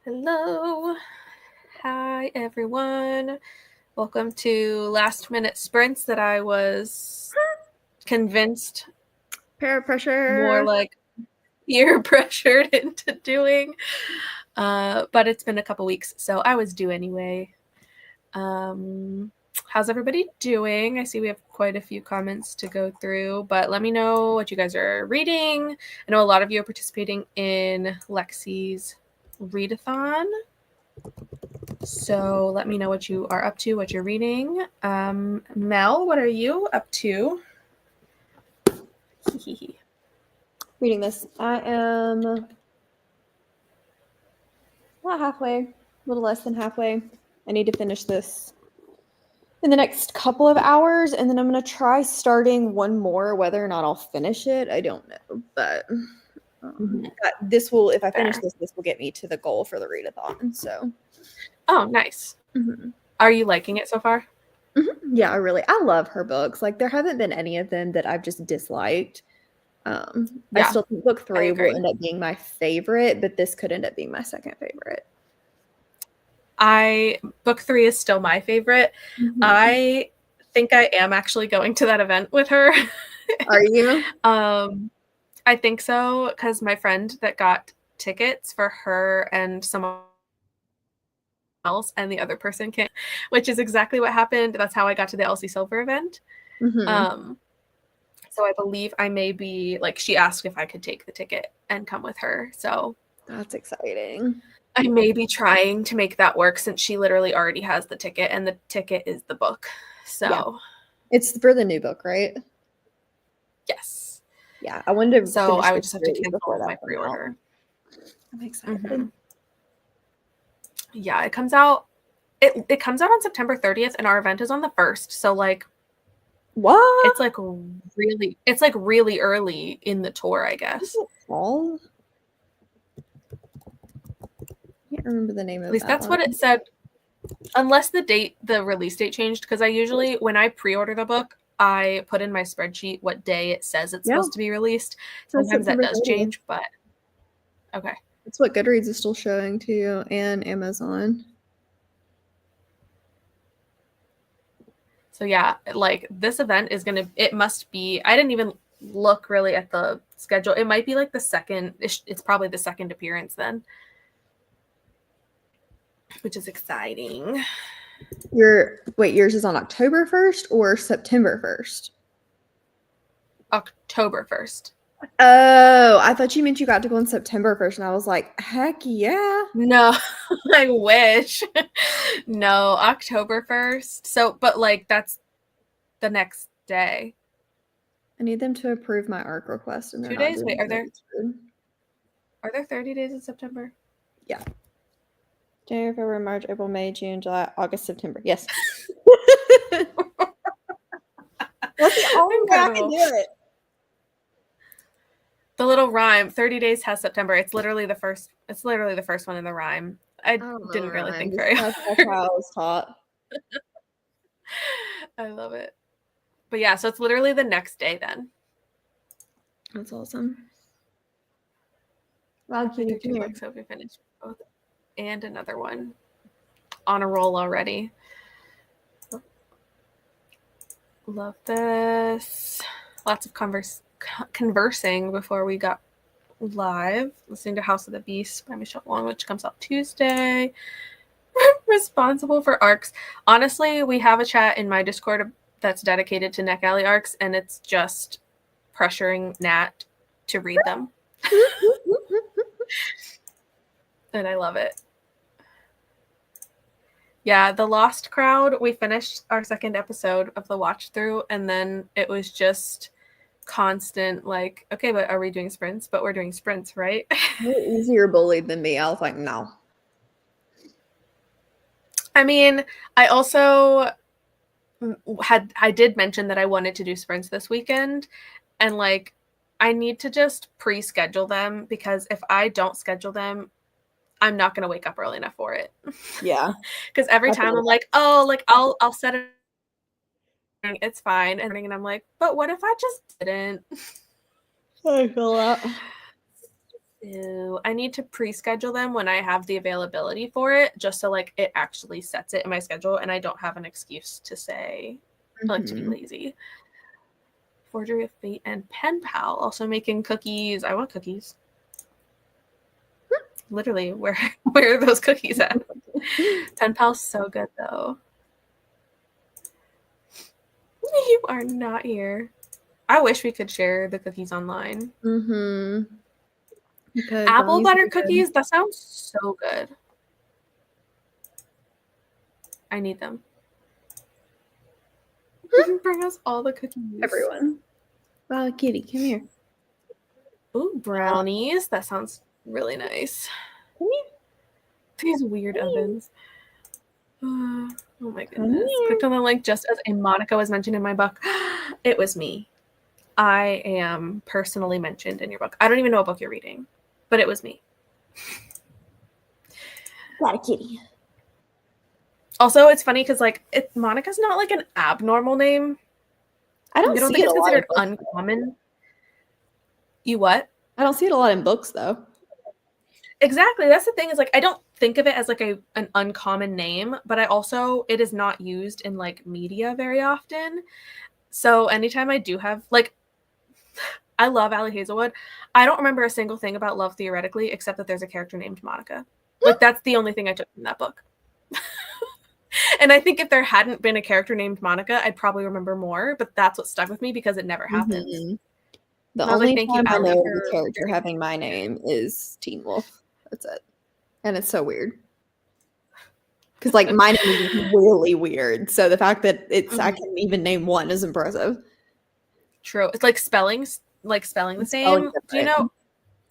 Hello. Hi, everyone. Welcome to last minute sprints that I was convinced Peer pressure. more like peer pressured into doing. But it's been a couple weeks, so I was due anyway. How's everybody doing? I see we have quite a few comments to go through, but let me know what you guys are reading. I know a lot of you are participating in Lexi's readathon. So let me know what you are up to, what you're reading. Mel, what are you up to? Reading this. I am not halfway, a little less than halfway. I need to finish this in the next couple of hours, and then I'm going to try starting one more. Whether or not I'll finish it, I don't know. But this will, if I finish this will get me to the goal for the readathon. So. Oh, nice. Mm-hmm. Are you liking it so far? Mm-hmm. Yeah, I love her books. Like, there haven't been any of them that I've just disliked. I still think book 3 will end up being my favorite, but this could end up being my second favorite. Book 3 is still my favorite. Mm-hmm. I think I am actually going to that event with her. Are you? I think so, because my friend that got tickets for her and someone else and the other person can't, which is exactly what happened. That's how I got to the Elsie Silver event. Mm-hmm. So I believe I may be, like, she asked if I could take the ticket and come with her. So that's exciting. I may be trying to make that work since she literally already has the ticket, and the ticket is the book. So yeah. It's for the new book, right? Yes. Yeah, I wanted to. So I would just have to cancel my pre-order. I'm excited. Mm-hmm. Yeah, it comes out. It comes out on September 30th, and our event is on the 1st. So like, what? It's like really early in the tour, I guess. Fall? I can't remember the name of it. At least that's what it said. Unless the release date changed, because I usually, when I pre-order the book, I put in my spreadsheet what day it says it's supposed to be released. Sometimes that does change, but okay. That's what Goodreads is still showing to you, and Amazon. So yeah, like, this event is it must be, I didn't even look really at the schedule. It might be like the second, it's probably the second appearance then, which is exciting. Yours is on October 1st or September 1st? October 1st. Oh, I thought you meant you got to go on September 1st, and I was like, heck yeah. No, I wish. No, October 1st. So, but like, that's the next day. I need them to approve my ARC request. And 2 days? Wait, are there 30 days in September? Yeah. January, February, March, April, May, June, July, August, September. Yes. That's the only way I can do it. The little rhyme, 30 days has September. It's literally the first one in the rhyme. I didn't really think very hard. That's how I was taught. I love it. But yeah, so it's literally the next day then. That's awesome. Wow, I do 2 books, so we finished both. And another one. On a roll already. Love this. Lots of conversing before we got live. Listening to House of the Beast by Michelle Wong, which comes out Tuesday. Responsible for arcs. Honestly, we have a chat in my Discord that's dedicated to NetGalley arcs, and it's just pressuring Nat to read them. And I love it. Yeah, The Lost Crowd, we finished our second episode of the watch through, and then it was just constant, like, okay, but are we doing sprints? But we're doing sprints, right? You're easier bullied than me. I was like, no. I mean, I also I did mention that I wanted to do sprints this weekend, and like, I need to just pre-schedule them, because if I don't schedule them, I'm not going to wake up early enough for it. Yeah. Because every time I'm like, oh, like, I'll set it. It's fine. And I'm like, but what if I just didn't? I feel that. Ew. I need to pre-schedule them when I have the availability for it, just so like it actually sets it in my schedule and I don't have an excuse to say like to be lazy. Forgery of Fate and Pen Pal also making cookies. I want cookies. Literally, where are those cookies at? Pen Pal's so good though. You are not here. I wish we could share the cookies online. Apple butter cookies, that sounds so good. I need them. Bring us all the cookies. Everyone. Wow, kitty, come here. Ooh, brownies. That sounds really nice. Come here. These weird ovens. Oh my goodness. Clicked on the link just as a Monica was mentioned in my book. It was me. I am personally mentioned in your book. I don't even know what book you're reading, but it was me. Got a kitty. Also, it's funny because like Monica's not like an abnormal name. I don't think it's considered uncommon. You what? I don't see it a lot in books though. Exactly. That's the thing is like I don't think of it as like an uncommon name, but it is not used in like media very often. So anytime I do have like I love Allie Hazelwood. I don't remember a single thing about Love Theoretically except that there's a character named Monica. Like that's the only thing I took from that book. And I think if there hadn't been a character named Monica, I'd probably remember more, but that's what stuck with me because it never happens. The only time I know the character having my name is Teen Wolf. That's it. And it's so weird. Because like my name is really weird. So the fact that I can even name one is impressive. True. It's like spelling the same. Do you know?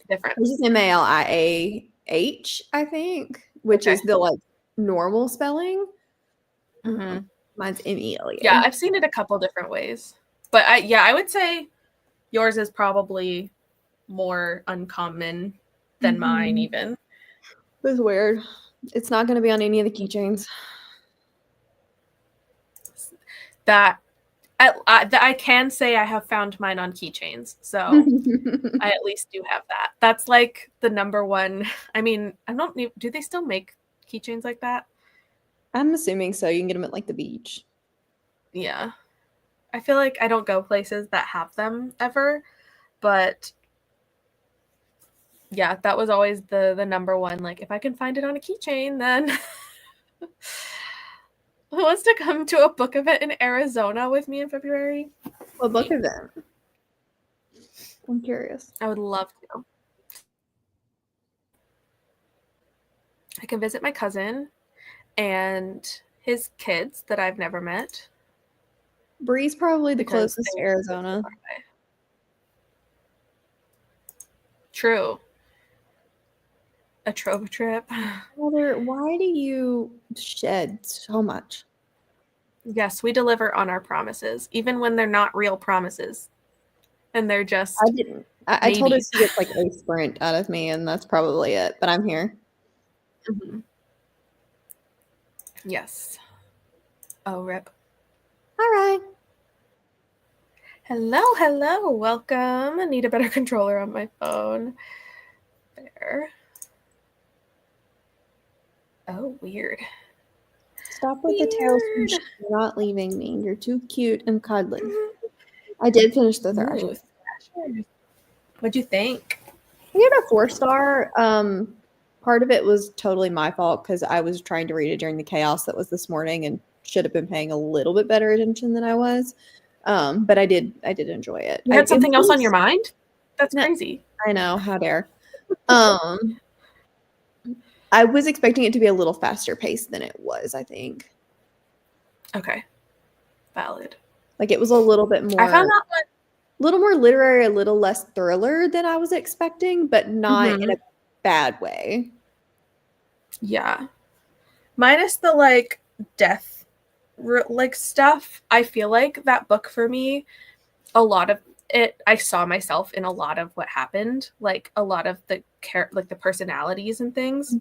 Different. This is Maliah, I think, which is the like normal spelling. Mine's Melia. Yeah, I've seen it a couple different ways. But I would say yours is probably more uncommon than mine even. It's weird. It's not going to be on any of the keychains. That I can say I have found mine on keychains. So I at least do have that. That's like the number one. I mean, do they still make keychains like that? I'm assuming so. You can get them at like the beach. Yeah. I feel like I don't go places that have them ever, but yeah, that was always the number one. Like, if I can find it on a keychain, then who wants to come to a book event in Arizona with me in February? What book event? I'm curious. I would love to. I can visit my cousin and his kids that I've never met. Bree's probably the closest to Arizona. True. A Trova trip. Mother, why do you shed so much? Yes, we deliver on our promises, even when they're not real promises. And they're just I didn't. I told her to get like a sprint out of me, and that's probably it. But I'm here. Yes. Oh, rip. All right. Hello. Welcome. I need a better controller on my phone. There. Oh, weird. Stop with the tail switch. You're not leaving me. You're too cute and cuddly. I did finish the Thrasher. What'd you think? I gave it a 4-star. Part of it was totally my fault because I was trying to read it during the chaos that was this morning and should have been paying a little bit better attention than I was. But I did enjoy it. You had something else on your mind? That's crazy. I know. How dare. I was expecting it to be a little faster paced than it was, I think. Okay. Valid. Like it was a little bit more. I found that one. A little more literary, a little less thriller than I was expecting, but not in a bad way. Yeah. Minus the like death like stuff. I feel like that book for me, a lot of it, I saw myself in a lot of what happened, like a lot of the like the personalities and things.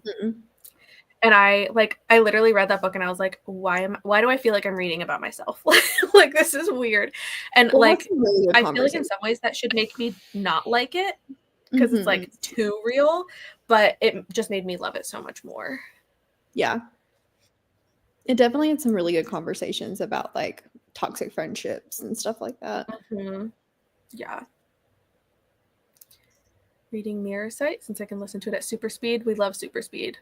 And I literally read that book and I was like, why do I feel like I'm reading about myself? Like this is weird. And like I feel like in some ways that should make me not like it. because it's like too real, but it just made me love it so much more. Yeah. It definitely had some really good conversations about like toxic friendships and stuff like that. Mm-hmm. Yeah. Reading Mirror Sight, since I can listen to it at super speed. We love super speed.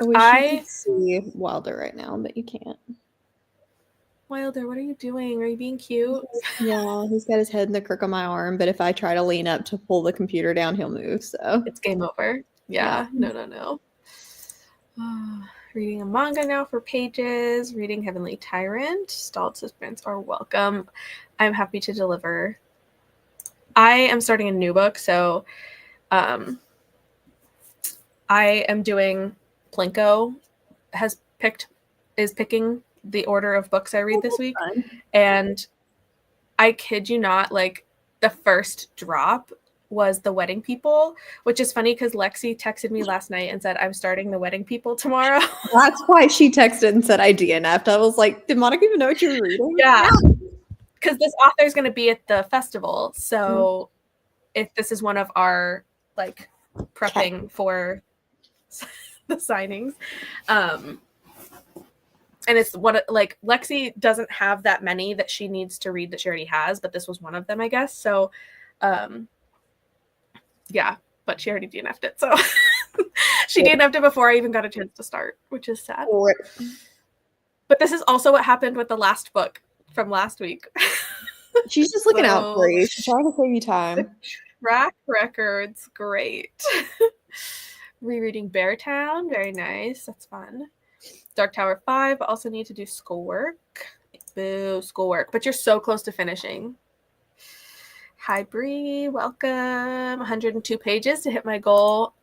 I wish you could see Wilder right now, but you can't. Wilder, what are you doing? Are you being cute? Yeah, he's got his head in the crook of my arm, but if I try to lean up to pull the computer down, he'll move. So It's game over. Yeah. No. Reading a manga now for Pages. Reading Heavenly Tyrant. Stalled suspense are welcome. I'm happy to deliver. I am starting a new book, so I am doing Plinko is picking the order of books I read this week. fun. And I kid you not, like the first drop was The Wedding People, which is funny because Lexi texted me last night and said, I'm starting The Wedding People tomorrow. That's why she texted and said I DNF'd. I was like, did Monica even know what you were reading? Yeah. Because this author is going to be at the festival. So if this is one of our like prepping for the signings. And it's what like Lexi doesn't have that many that she needs to read that she already has, but this was one of them, I guess. So yeah, but she already DNF'd it. So she DNF'd it before I even got a chance to start, which is sad. But this is also what happened with the last book from last week. She's just looking out for you. She's trying to save you time. Track record's great. Rereading Beartown, very nice. That's fun. Dark Tower 5, also need to do schoolwork. Boo, schoolwork. But you're so close to finishing. Hi, Bree. Welcome. 102 pages to hit my goal.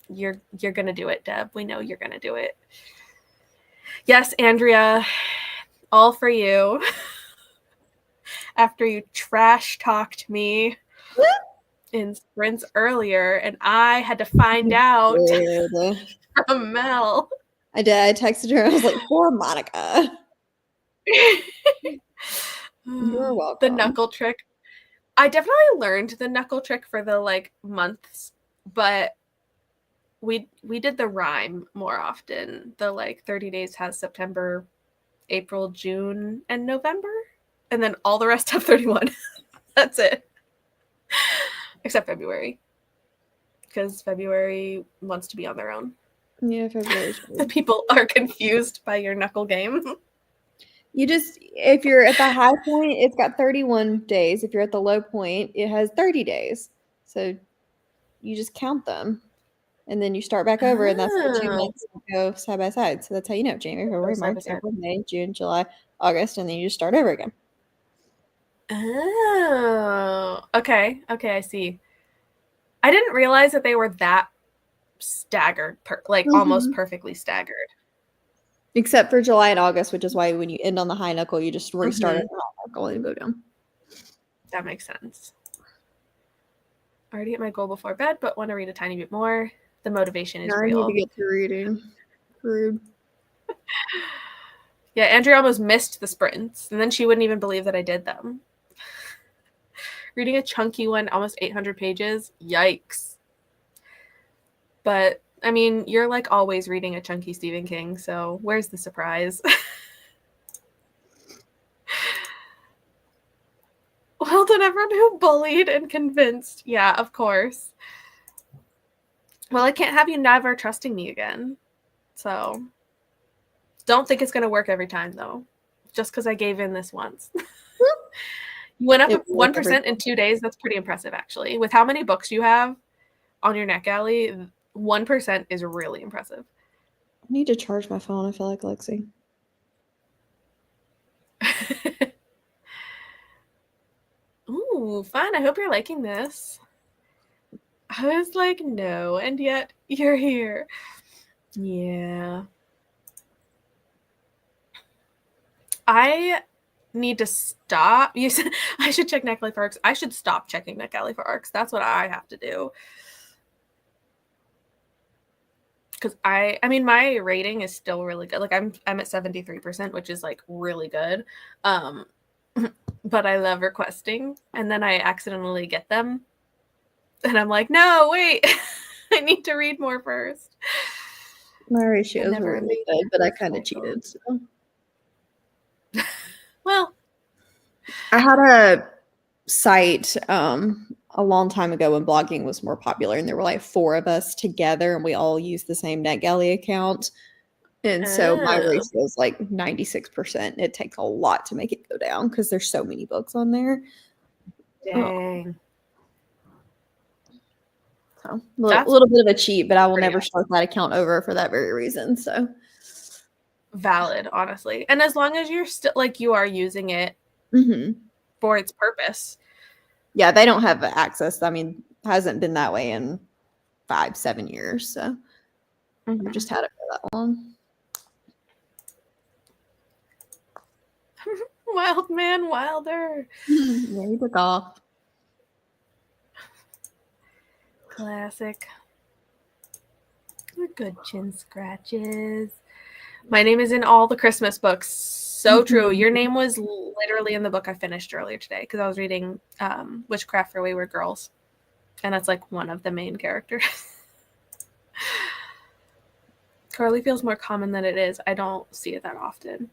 You're going to do it, Deb. We know you're going to do it. Yes, Andrea. All for you. After you trash talked me in sprints earlier, and I had to find out from Mel. I did. I texted her. I was like, poor Monica. You're welcome. The knuckle trick. I definitely learned the knuckle trick for the like months, but we did the rhyme more often. The like 30 days has September, April, June, and November. And then all the rest have 31. That's it. Except February. Because February wants to be on their own. Yeah, February's The people are confused by your knuckle game. You just, if you're at the high point, it's got 31 days. If you're at the low point, it has 30 days. So you just count them. And then you start back over, and that's the 2 months that go side by side. So that's how you know January, February, March, April, May, June, July, August, and then you just start over again. Oh, okay. Okay, I see. I didn't realize that they were that staggered, almost perfectly staggered. Except for July and August, which is why when you end on the high knuckle, you just restart it on the knuckle and go down. That makes sense. Already at my goal before bed, but want to read a tiny bit more. The motivation is real. I need to get to reading. Rude. Yeah, Andrea almost missed the sprints, and then she wouldn't even believe that I did them. Reading a chunky one, almost 800 pages. Yikes. But, I mean, you're like always reading a chunky Stephen King, so where's the surprise? Well done, everyone who bullied and convinced. Yeah, of course. Well, I can't have you never trusting me again. So, don't think it's going to work every time, though. Just because I gave in this once. You went up 1% in 2 days. That's pretty impressive, actually. With how many books you have on your NetGalley, 1% is really impressive. I need to charge my phone. I feel like Lexi. Ooh, fun. I hope you're liking this. I was like, no, and yet you're here. Yeah. I need to stop. You said I should check NetGalley for arcs. I should stop checking NetGalley for arcs. That's what I have to do. Because I mean, my rating is still really good. Like I'm at 73%, which is like really good. But I love requesting, and then I accidentally get them. And I'm like, no, wait, I need to read more first. My ratios never were really made good, but I that kind of cycle. cheated. So. Well, I had a site a long time ago when blogging was more popular, and there were like 4 of us together, and we all used the same NetGalley account. And so my oh, ratio is like 96%. It takes a lot to make it go down because there's so many books on there. dang. So a That's little bit of a cheat, but I will pretty never start that account over for that very reason. So valid, honestly. And as long as you're still like you are using it for its purpose. yeah, they don't have access. I mean, hasn't been that way in 5-7 years. So I've just had it for that long. Wild man, wilder. Yeah, he took off. Classic. Good chin scratches. My name is in all the Christmas books. So true. Your name was literally in the book I finished earlier today because I was reading Witchcraft for Wayward Girls. And that's like one of the main characters. Carly feels more common than it is. I don't see it that often.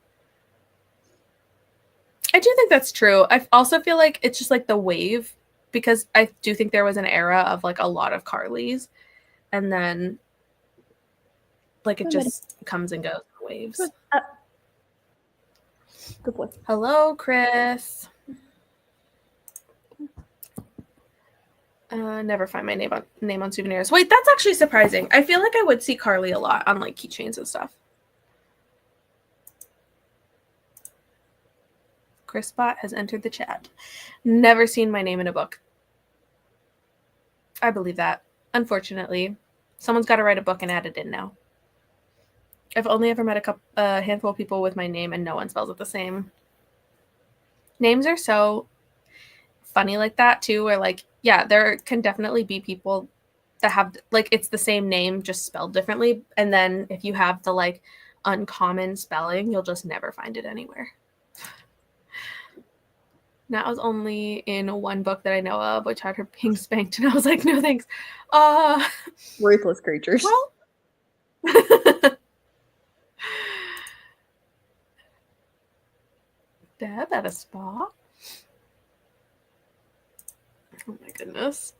I do think that's true. I also feel like it's just like the wave because I do think there was an era of like a lot of Carlys and then like it just comes and goes in waves. Good boy. Hello, Chris. Never find my name on souvenirs. Wait, that's actually surprising. I feel like I would see Carly a lot on like keychains and stuff. Chris Bot has entered the chat. Never seen my name in a book. I believe that. Unfortunately, someone's got to write a book and add it in now. I've only ever met a handful of people with my name and no one spells it the same. Names are so funny like that too, where like, yeah, there can definitely be people that have like it's the same name just spelled differently. And then if you have the like uncommon spelling, you'll just never find it anywhere. That was only in one book that I know of, which had her being spanked, and I was like, no thanks. Ruthless creatures. Well, Deb at a spa. Oh my goodness.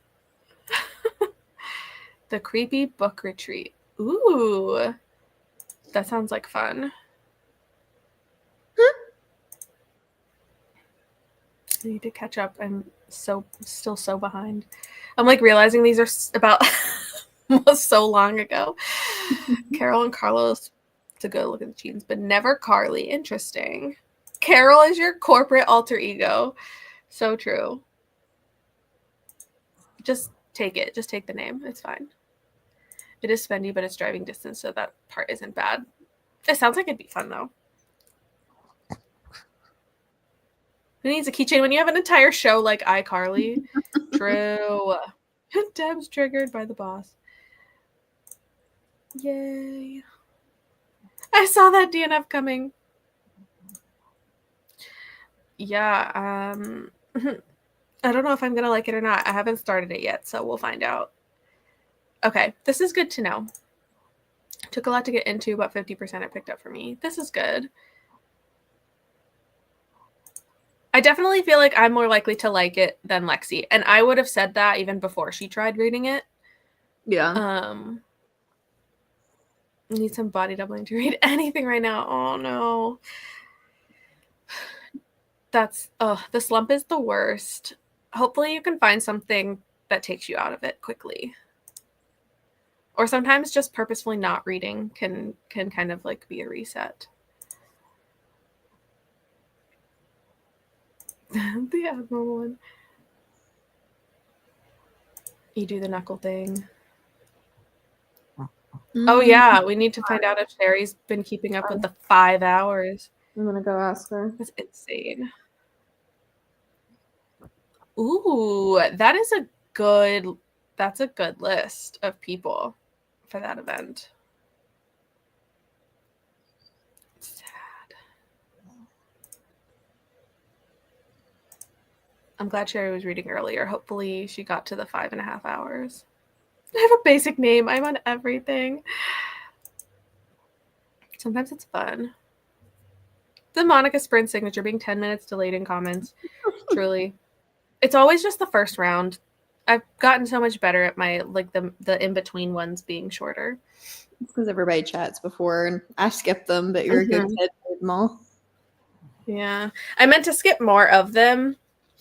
The creepy book retreat. Ooh, that sounds like fun. I need to catch up. I'm still so behind. I'm like realizing these are about almost so long ago. Carol and Carlos to go look at the jeans, but never Carly. Interesting. Carol is your corporate alter ego. So true. Just take it. Just take the name. It's fine. It is spendy, but it's driving distance, so that part isn't bad. It sounds like it'd be fun though. Who needs a keychain when you have an entire show like iCarly? True. Deb's triggered by the boss. Yay. I saw that DNF coming. Yeah, I don't know if I'm going to like it or not. I haven't started it yet, so we'll find out. Okay, this is good to know. Took a lot to get into, but 50% it picked up for me. This is good. I definitely feel like I'm more likely to like it than Lexi, and I would have said that even before she tried reading it. Yeah. Need some body doubling to read anything right now. Oh no. The slump is the worst. Hopefully you can find something that takes you out of it quickly. Or sometimes just purposefully not reading can kind of like be a reset. The abnormal one. You do the knuckle thing. Oh yeah, we need to find out if Sherry's been keeping up with the 5 hours. I'm gonna go ask her. That's insane. Ooh, that's a good list of people for that event. Sad. I'm glad Sherry was reading earlier. Hopefully she got to the 5.5 hours. I have a basic name. I'm on everything. Sometimes it's fun. The Monica Sprint signature being 10 minutes delayed in comments. Truly. It's always just the first round. I've gotten so much better at my like the in-between ones being shorter. It's because everybody chats before and I skip them, but you're a good kid for them all. Yeah. I meant to skip more of them,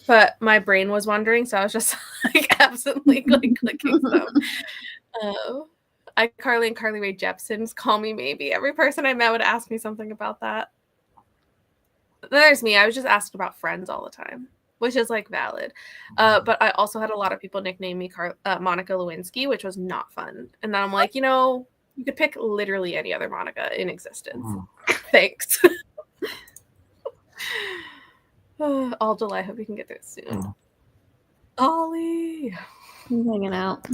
but my brain was wandering, so I was just like absently like clicking them. iCarly and Carly Rae Jepsen's Call Me Maybe. Every person I met would ask me something about that. There's me. I was just asked about Friends all the time, which is like valid. But I also had a lot of people nickname me Monica Lewinsky, which was not fun. And then I'm like, you could pick literally any other Monica in existence. Thanks. All July. Hope you can get through it soon. Ollie. He's hanging out.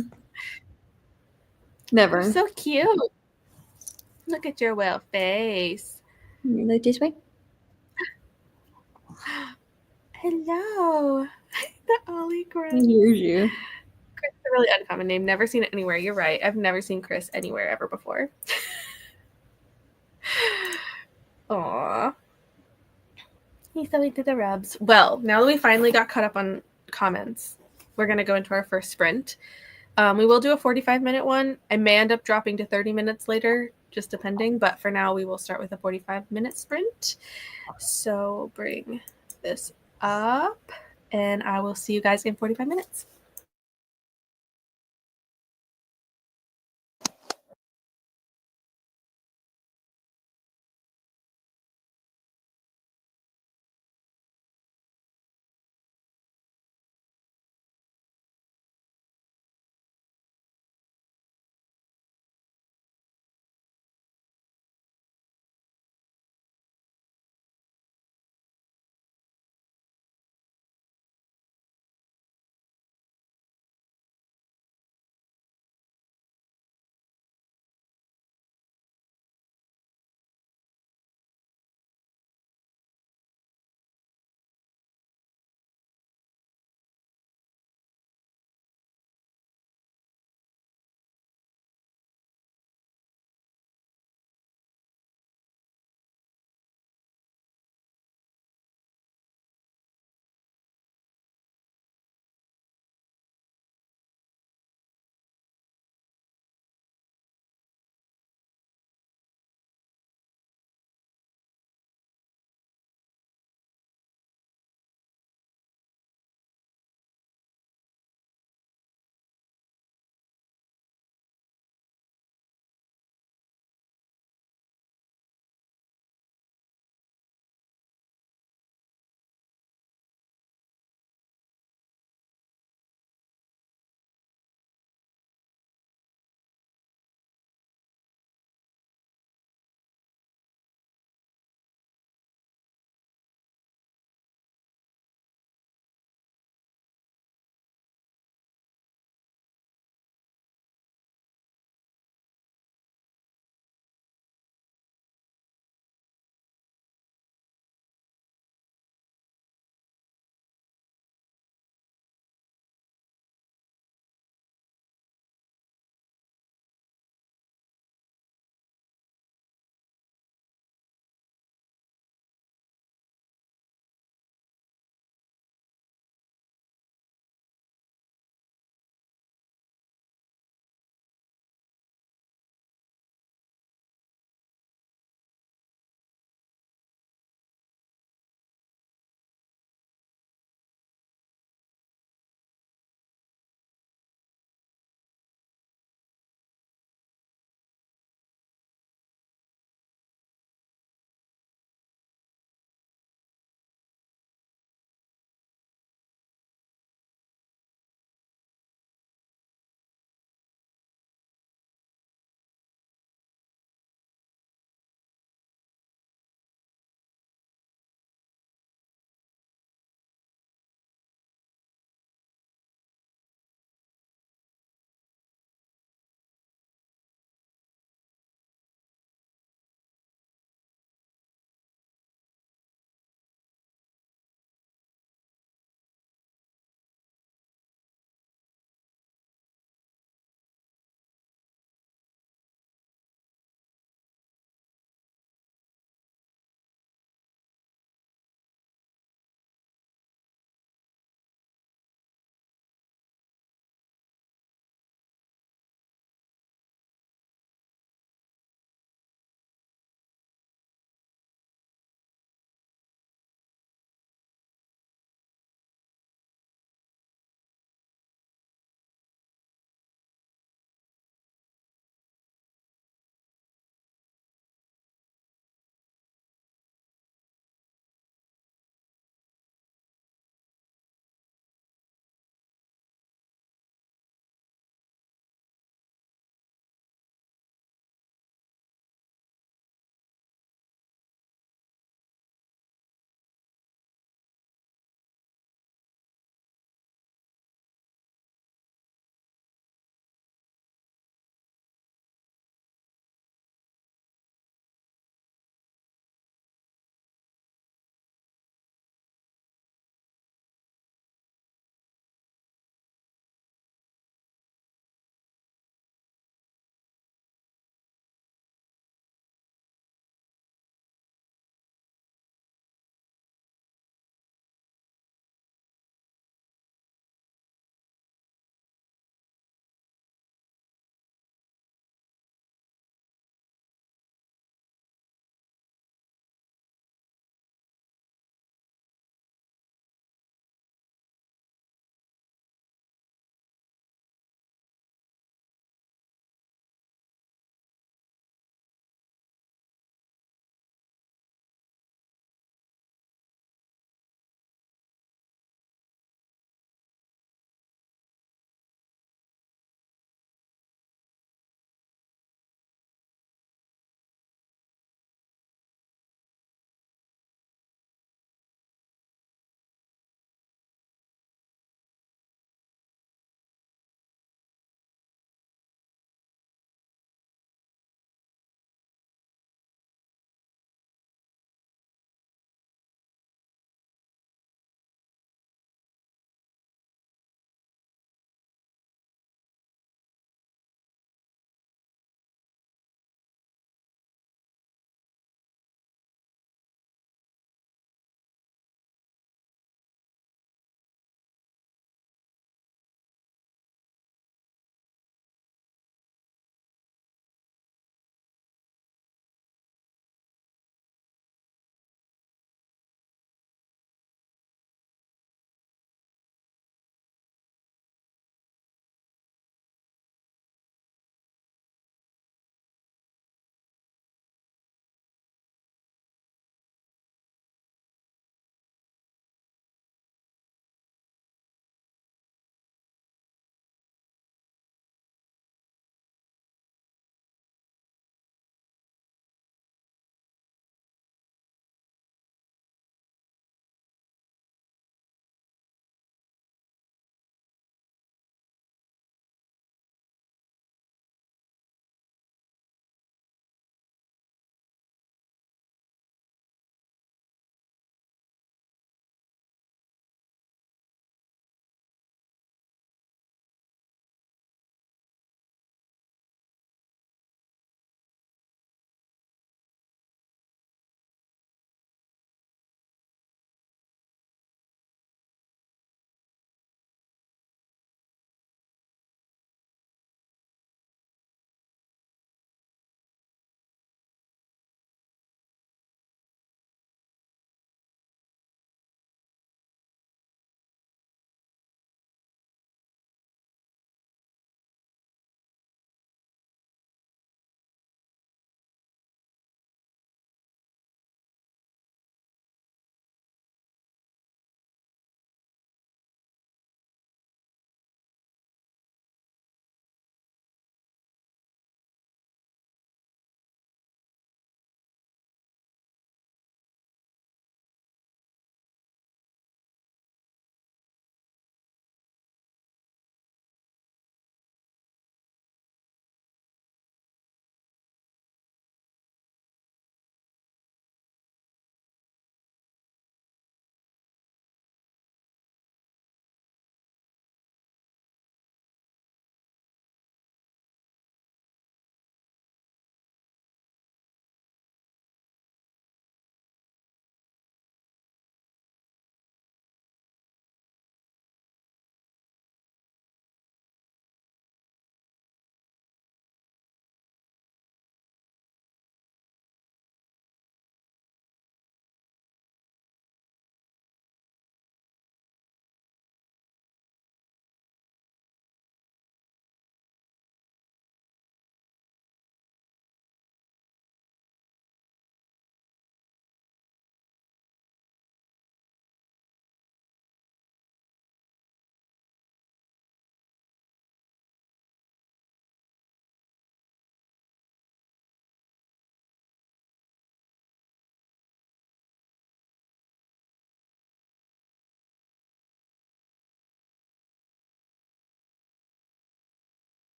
Never. You're so cute. Look at your well face. You look this way. Hello. The Ollie Chris. He hears you. Chris is a really uncommon name. Never seen it anywhere. You're right. I've never seen Chris anywhere ever before. Aww. He's so into the rubs. Well, now that we finally got caught up on comments, we're going to go into our first sprint. We will do a 45-minute one. I may end up dropping to 30 minutes later, just depending. But for now, we will start with a 45-minute sprint. So bring this up, and I will see you guys in 45 minutes.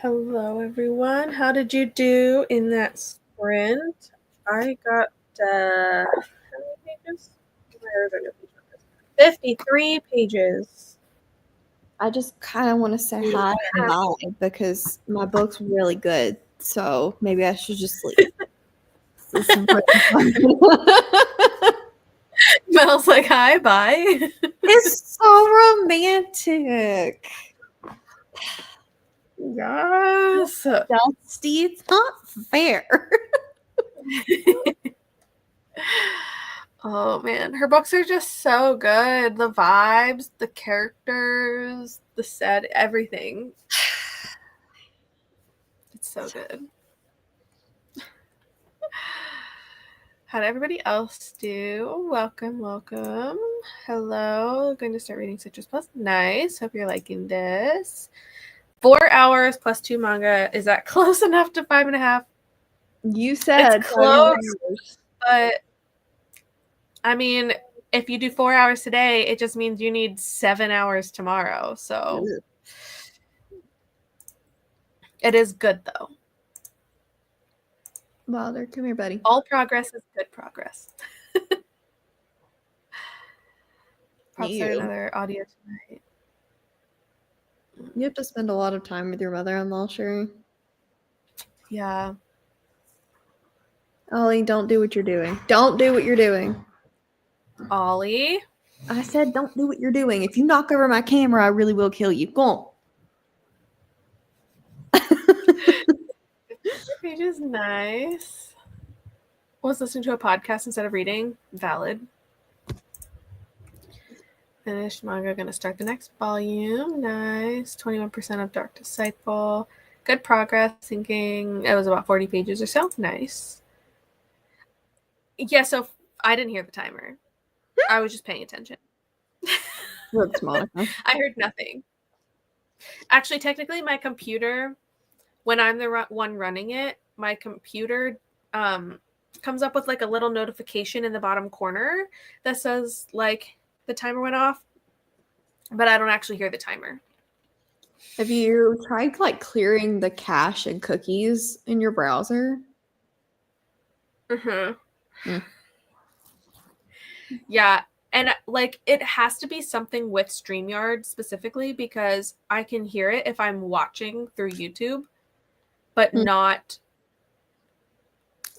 Hello, everyone. How did you do in that sprint? I got how many pages? Where are the pages? 53 pages. I just kind of want to say hi and bye because my book's really good. So maybe I should just sleep. Mel's like, hi, bye. It's so romantic. Yes. Dusty, it's not fair. Oh man, her books are just so good. The vibes, the characters, the set, everything. It's so good. How'd everybody else do? Welcome, welcome. Hello. Going to start reading Citrus Plus. Nice. Hope you're liking this. 4 hours plus 2 manga. Is that close enough to 5.5? You said it's close, but I mean, if you do 4 hours today, it just means you need 7 hours tomorrow. So it is good though. Wilder, come here, buddy. All progress is good progress. Probably start another audio tonight. You have to spend a lot of time with your mother-in-law, Sherry. Yeah. Ollie, don't do what you're doing. Don't do what you're doing. Ollie? I said don't do what you're doing. If you knock over my camera, I really will kill you. Go on. Page is nice. Was listening to a podcast instead of reading. Valid. Finished manga. Gonna start the next volume. Nice. 21% of Dark Disciple. Good progress. Thinking it was about 40 pages or so. Nice. Yeah, so I didn't hear the timer. I was just paying attention. Whoops, Monica. I heard nothing. Actually, technically, my computer, when I'm the one running it, my computer comes up with like a little notification in the bottom corner that says like the timer went off, but I don't actually hear the timer. Have you tried like clearing the cache and cookies in your browser? Yeah, and like it has to be something with StreamYard specifically because I can hear it if I'm watching through YouTube, but not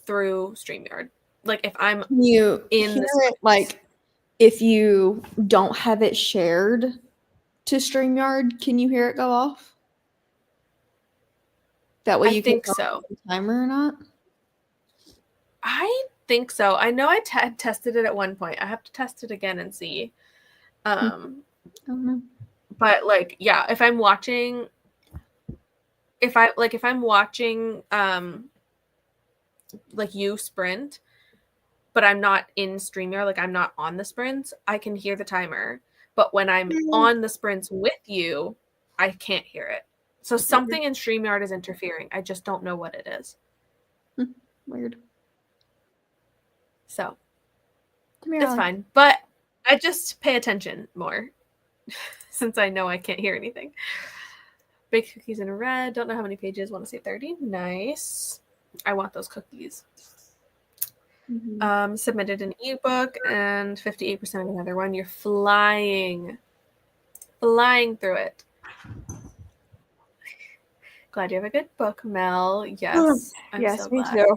through StreamYard. Like if I'm you in hear it like if you don't have it shared to StreamYard, can you hear it go off? That way you think can so. The timer or not? I think so. I know I tested it at one point. I have to test it again and see. I don't know. But like, yeah, if I'm watching like you sprint, but I'm not in StreamYard, like I'm not on the sprints, I can hear the timer. But when I'm on the sprints with you, I can't hear it. So something in StreamYard is interfering. I just don't know what it is. Weird. So it's fine. But I just pay attention more since I know I can't hear anything. Baked cookies in red. Don't know how many pages. Want to say 30. Nice. I want those cookies. Submitted an ebook and 58% of another one. You're flying through it. Glad you have a good book, Mel. Yes, I'm yes, so me glad. too.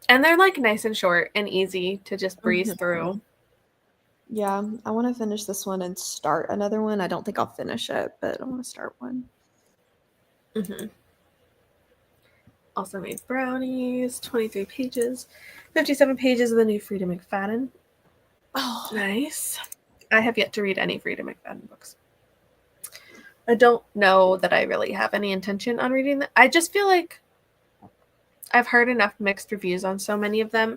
And they're like nice and short and easy to just breeze through. Yeah, I want to finish this one and start another one. I don't think I'll finish it, but I want to start one. Also made brownies, 23 pages, 57 pages of the new Frida McFadden. Oh, nice. I have yet to read any Frida McFadden books. I don't know that I really have any intention on reading them. I just feel like I've heard enough mixed reviews on so many of them,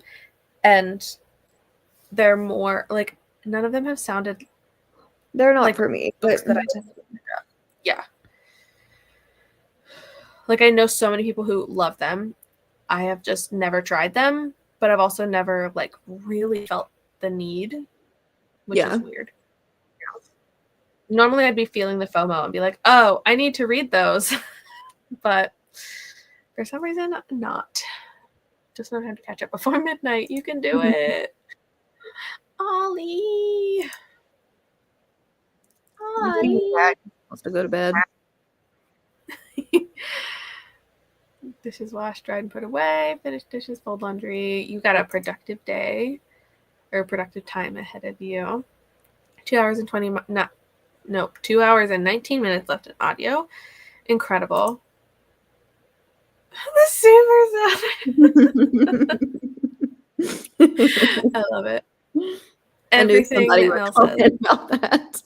and they're more like none of them have sounded. They're not like for me, books that I tend to pick up. Yeah. Like, I know so many people who love them. I have just never tried them, but I've also never like really felt the need, which is weird. Normally I'd be feeling the FOMO and be like, oh, I need to read those. But for some reason, not. Just don't have to catch up before midnight. You can do it. Ollie. Ollie. Supposed to go to bed. Dishes washed, dried, and put away. Finished dishes, fold laundry. You got a productive day or productive time ahead of you. 2 hours and 20 2 hours and 19 minutes left in audio. Incredible. The super sad. I love it. Everything that Mel said about that.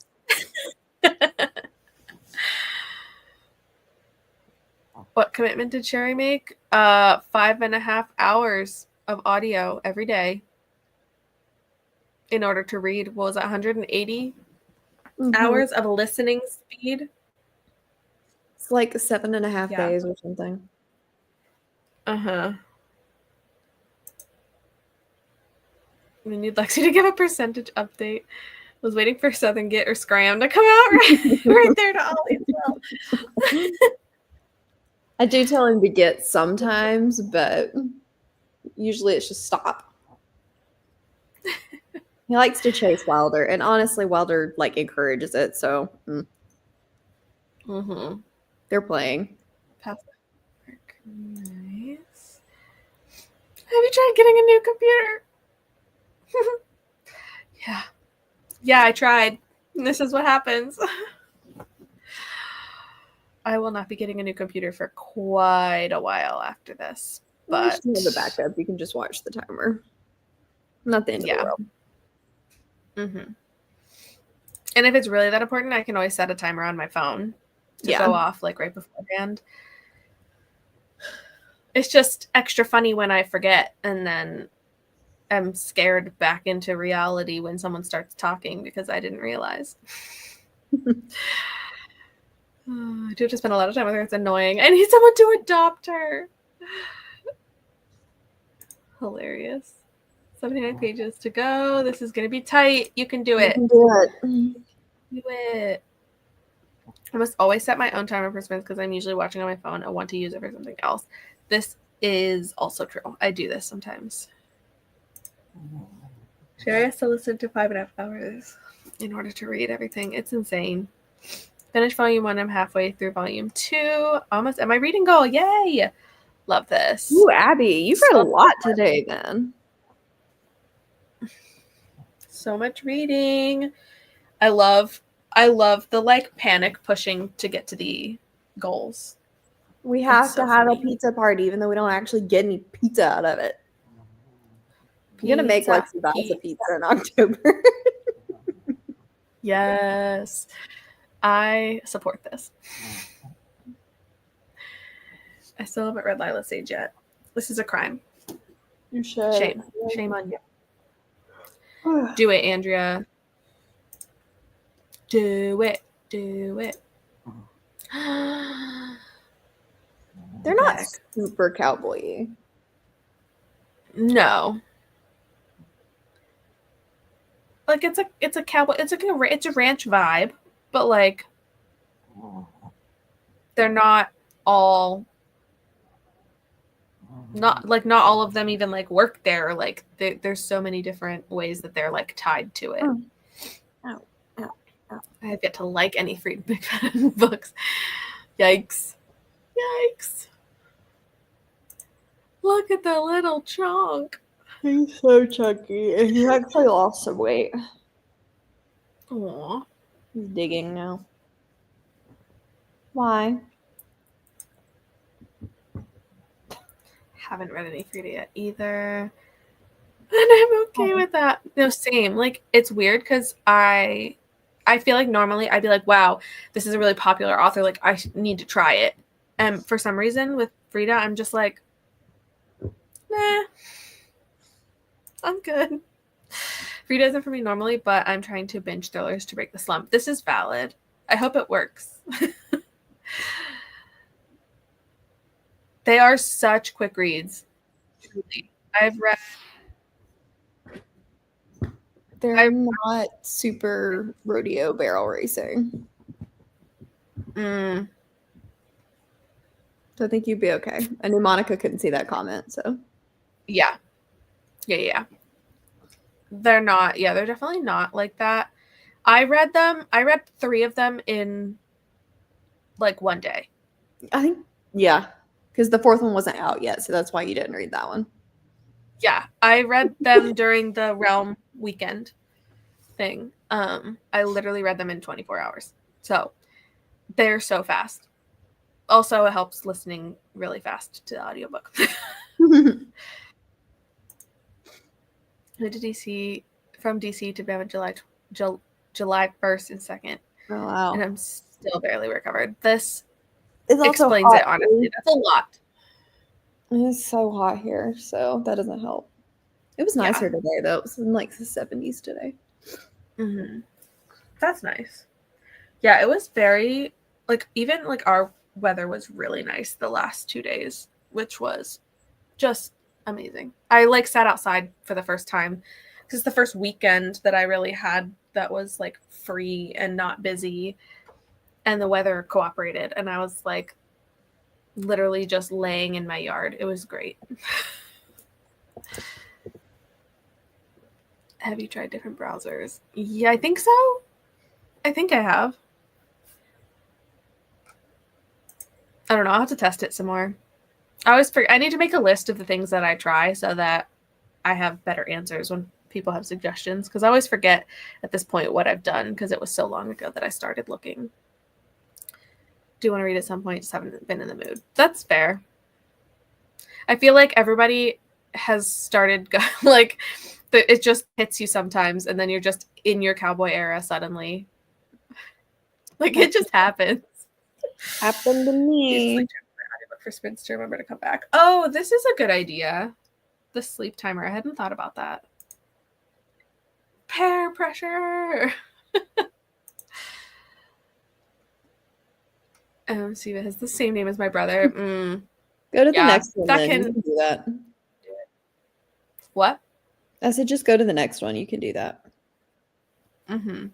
What commitment did Sherry make? 5.5 hours of audio every day in order to read. What was it, 180 hours of listening speed? It's like 7.5 days or something. We need Lexi to give a percentage update. Was waiting for Southern Git or Scram to come out right there to Ollie as well. I do tell him to get sometimes, but usually it's just stop. He likes to chase Wilder, and honestly, Wilder like encourages it. So they're playing. Nice. Have you tried getting a new computer? Yeah, I tried. This is what happens. I will not be getting a new computer for quite a while after this. But the backup, you can just watch the timer. Not the end of the world. And if it's really that important, I can always set a timer on my phone to go off like right beforehand. It's just extra funny when I forget and then I'm scared back into reality when someone starts talking because I didn't realize. I do have to spend a lot of time with her. It's annoying. I need someone to adopt her. Hilarious. 79 pages to go. This is going to be tight. You can do it. You can do it. Do it. I must always set my own timer for spins because I'm usually watching on my phone. I want to use it for something else. This is also true. I do this sometimes. Sherry has to listen to 5.5 hours in order to read everything. It's insane. Finished volume 1. I'm halfway through volume 2. Almost at my reading goal. Yay! Love this. Ooh, Abby, you've read a lot today then. So much reading. I love the like panic pushing to get to the goals. We have to have a pizza party even though we don't actually get any pizza out of it. I'm going to make Lexi buy us a pizza in October. Yes. I support this. I still haven't read Lila Sage yet. This is a crime. You should. Shame. Shame on you. Do it, Andrea. Do it. Do it. They're not super cowboy-y. No. Like it's a cowboy. It's a ranch vibe, but like they're not all. Not all of them even like work there. Like there's so many different ways that they're like tied to it. Ow. I have yet to like any Freedom McFadden books. Yikes. Yikes. Look at the little chunk. He's so chunky. He actually lost some weight. Aww. He's digging now. Why? Haven't read any Frida yet either. And I'm okay with that. No, same. Like, it's weird because I feel like normally I'd be like, wow, this is a really popular author. Like, I need to try it. And for some reason with Frida, I'm just like, nah, I'm good. Frida isn't for me normally, but I'm trying to binge thrillers to break the slump. This is valid. I hope it works. They are such quick reads. Truly. I've read. They're not super rodeo barrel racing. Mm, So I think you'd be okay. I knew Monica couldn't see that comment, so. yeah. Yeah. They're not. Yeah, they're definitely not like that. I read 3 of them in like one day. I think, yeah, because the 4th one wasn't out yet, so that's why you didn't read that one. Yeah, I read them during the Realm weekend thing. I literally read them in 24 hours. So they're so fast. Also, it helps listening really fast to the audiobook. I did DC from DC to Bama July 1st and 2nd. Oh, wow. And I'm still barely recovered. This It's also explains hot, it, honestly. That's a lot. It's so hot here, so that doesn't help. It was nicer today, though. It was in like the 70s today. Mm-hmm. That's nice. Yeah, it was very, like, even like our weather was really nice the last 2 days, which was just amazing. I like sat outside for the first time because it's the first weekend that I really had that was like free and not busy, and the weather cooperated, and I was like literally just laying in my yard. It was great. Have you tried different browsers? Yeah, I think so. I think I have. I don't know. I'll have to test it some more. I need to make a list of the things that I try so that I have better answers when people have suggestions, because I always forget at this point what I've done because it was so long ago that I started looking. Do want to read at some point, just haven't been in the mood. That's fair. I feel like everybody has started like it just hits you sometimes, and then you're just in your cowboy era suddenly. Like it just happens. Happened to me. Like, for sprints to remember to come back. Oh, this is a good idea. The sleep timer. I hadn't thought about that. Peer pressure. Siva has the same name as my brother. Go to the next one. Then. You can do that. What? I said just go to the next one. You can do that. Mm-hmm.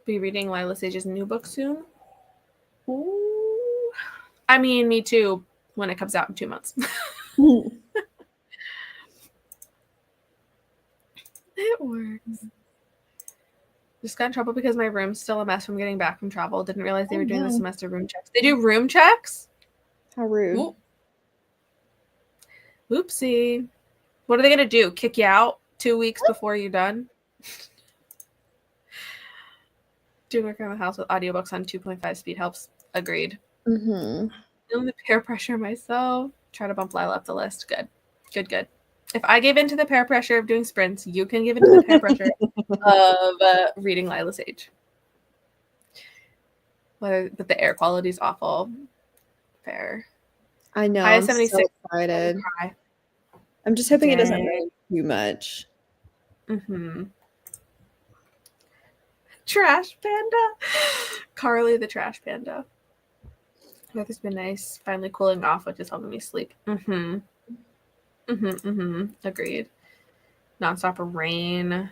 Be reading Lila Sage's new book soon. Ooh. I mean, me too, when it comes out in 2 months. It works. Just got in trouble because my room's still a mess from getting back from travel. Didn't realize they were doing the semester room checks. They do room checks? How rude. Ooh. Oopsie. What are they going to do? Kick you out 2 weeks before you're done? Doing work around the house with audiobooks on 2.5 speed helps. Agreed. Mm-hmm. Feeling the peer pressure myself. Try to bump Lila up the list. Good. If I gave into the peer pressure of doing sprints, you can give into the peer pressure of reading Lila Sage. But the air quality is awful. Fair. I know. I'm so excited. I'm just hoping it doesn't rain too much. Mm-hmm. Trash panda. Carly the trash panda. Weather's been nice. Finally cooling off, which is helping me sleep. Agreed. Nonstop rain.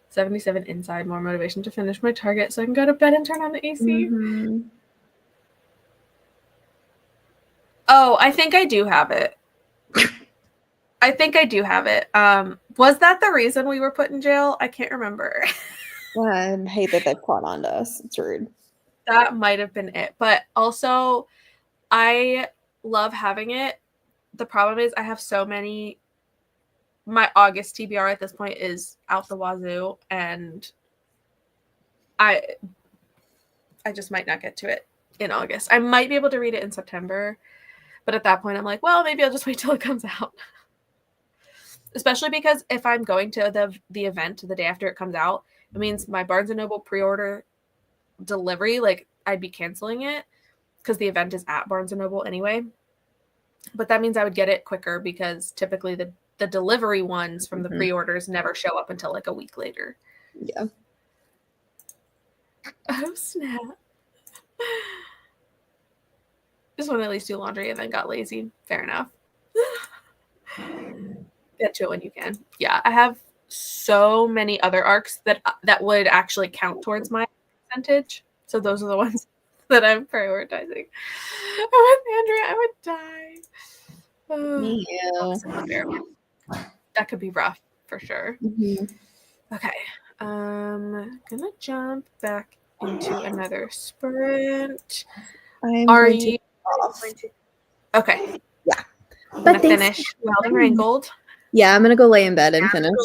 77 inside. More motivation to finish my target so I can go to bed and turn on the AC. Mm-hmm. Oh, I think I do have it. Was that the reason we were put in jail? I can't remember. I hate that they caught on to us. It's rude. That might have been it. But also, I love having it. The problem is I have so many. My August TBR at this point is out the wazoo, and I just might not get to it in August. I might be able to read it in September, but at that point I'm like, well, maybe I'll just wait till it comes out. Especially because if I'm going to the event the day after it comes out, it means my Barnes & Noble pre-order delivery, like I'd be canceling it because the event is at Barnes & Noble anyway. But that means I would get it quicker because typically the delivery ones from the pre-orders never show up until like a week later. Yeah. Oh, snap. just want to at least do laundry and then got lazy. Fair enough. Get to it when you can. Yeah, I have so many other arcs that would actually count towards my percentage. So those are the ones that I'm prioritizing. I would die. Me That could be rough for sure. Mm-hmm. Okay. Gonna jump back into another sprint. I'm Are going to you off. okay? Yeah. I'm But gonna thanks. finish Wild and Wrangled. Yeah, I'm gonna go lay in bed and finish.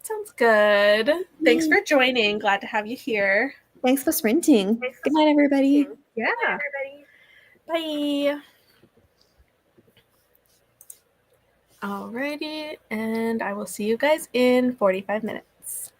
Sounds good. Thanks for joining. Glad to have you here. Thanks for sprinting. Good night, everybody. Yeah. Bye. Alrighty, and I will see you guys in 45 minutes.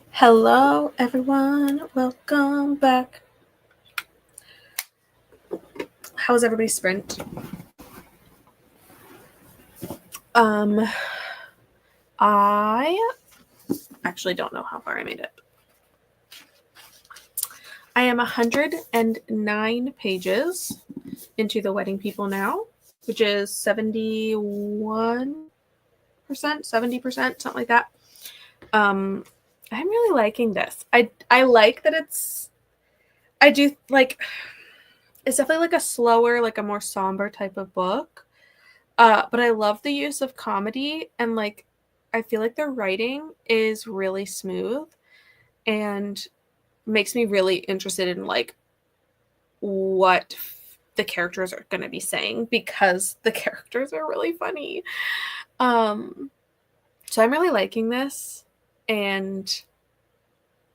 Hello, everyone. Welcome back. How was everybody's sprint? I actually don't know how far I made it. I am 109 pages into The Wedding People now, which is 71%, 70%, something like that. I'm really liking this. I like that it's definitely like a slower, like a more somber type of book. But I love the use of comedy, and like I feel like the writing is really smooth and makes me really interested in like what the characters are going to be saying, because the characters are really funny. So I'm really liking this, and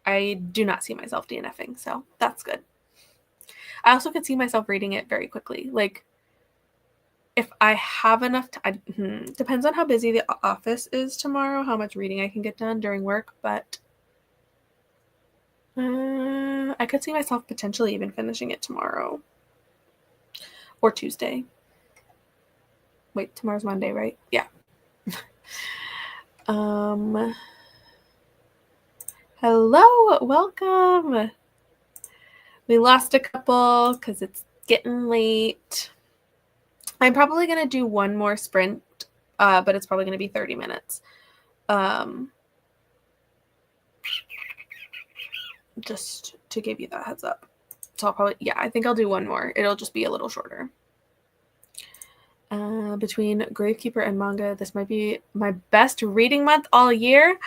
I do not see myself DNFing, so that's good. I also could see myself reading it very quickly. Like, if I have enough time, depends on how busy the office is tomorrow, how much reading I can get done during work, but I could see myself potentially even finishing it tomorrow or Tuesday. Wait, tomorrow's Monday, right? Yeah. Hello, welcome. We lost a couple because it's getting late. I'm probably going to do one more sprint, but it's probably going to be 30 minutes. Just to give you that heads up. So I think I'll do one more. It'll just be a little shorter. Between Gravekeeper and manga, this might be my best reading month all year.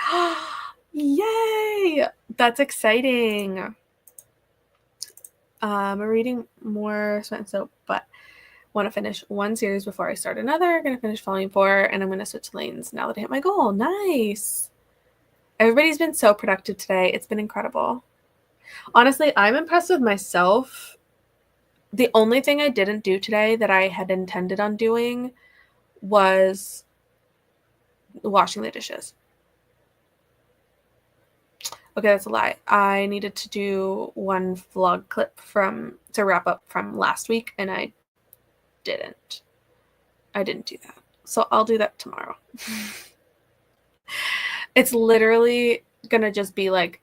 Yay! That's exciting. I'm reading more Sweat and Soap, but want to finish one series before I start another. Gonna finish Volume 4, and I'm gonna switch lanes now that I hit my goal. Nice. Everybody's been so productive today. It's been incredible. Honestly, I'm impressed with myself. The only thing I didn't do today that I had intended on doing was washing the dishes. Okay, that's a lie. I needed to do one vlog clip to wrap up from last week, and I didn't. I didn't do that. So I'll do that tomorrow. It's literally gonna just be like,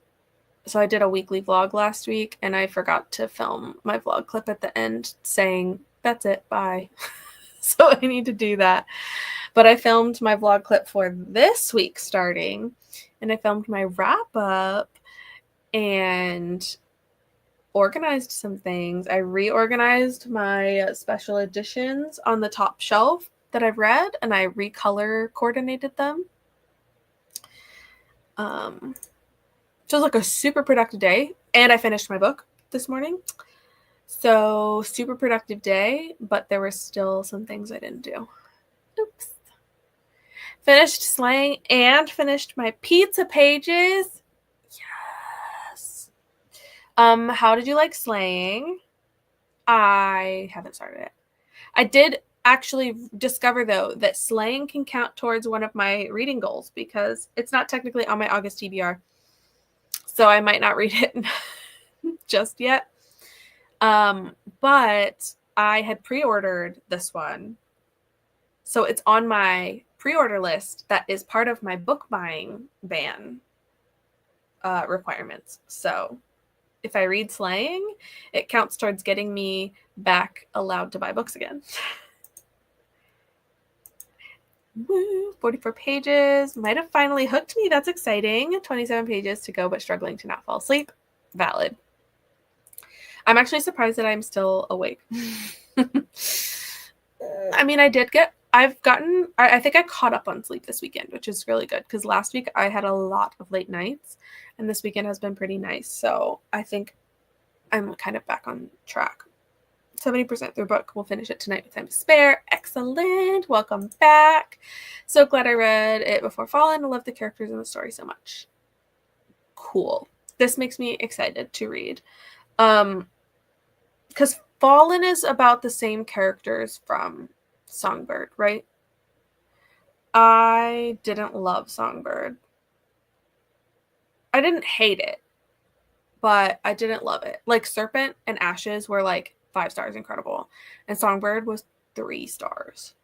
so I did a weekly vlog last week, and I forgot to film my vlog clip at the end saying, that's it, bye. So I need to do that. But I filmed my vlog clip for this week starting, and I filmed my wrap up and organized some things. I reorganized my special editions on the top shelf that I've read, and I recolor coordinated them. So it was like a super productive day, and I finished my book this morning. So super productive day, but there were still some things I didn't do. Oops. Finished slaying and finished my pizza pages. Yes. How did you like slaying? I haven't started it. I did actually discover, though, that slaying can count towards one of my reading goals because it's not technically on my August TBR. So I might not read it just yet. But I had pre-ordered this one. So it's on my pre-order list that is part of my book buying ban requirements. So if I read slaying, it counts towards getting me back allowed to buy books again. Woo, 44 pages. Might have finally hooked me. That's exciting. 27 pages to go, but struggling to not fall asleep. Valid. I'm actually surprised that I'm still awake. I mean, I think I caught up on sleep this weekend, which is really good because last week I had a lot of late nights and this weekend has been pretty nice. So I think I'm kind of back on track. 70% through book. We'll finish it tonight with time to spare. Excellent. Welcome back. So glad I read it before Fallen. I love the characters and the story so much. Cool. This makes me excited to read. Because Fallen is about the same characters from Songbird, right? I didn't love Songbird. I didn't hate it, but I didn't love it. Like Serpent and Ashes were like 5 stars, incredible, and Songbird was 3 stars.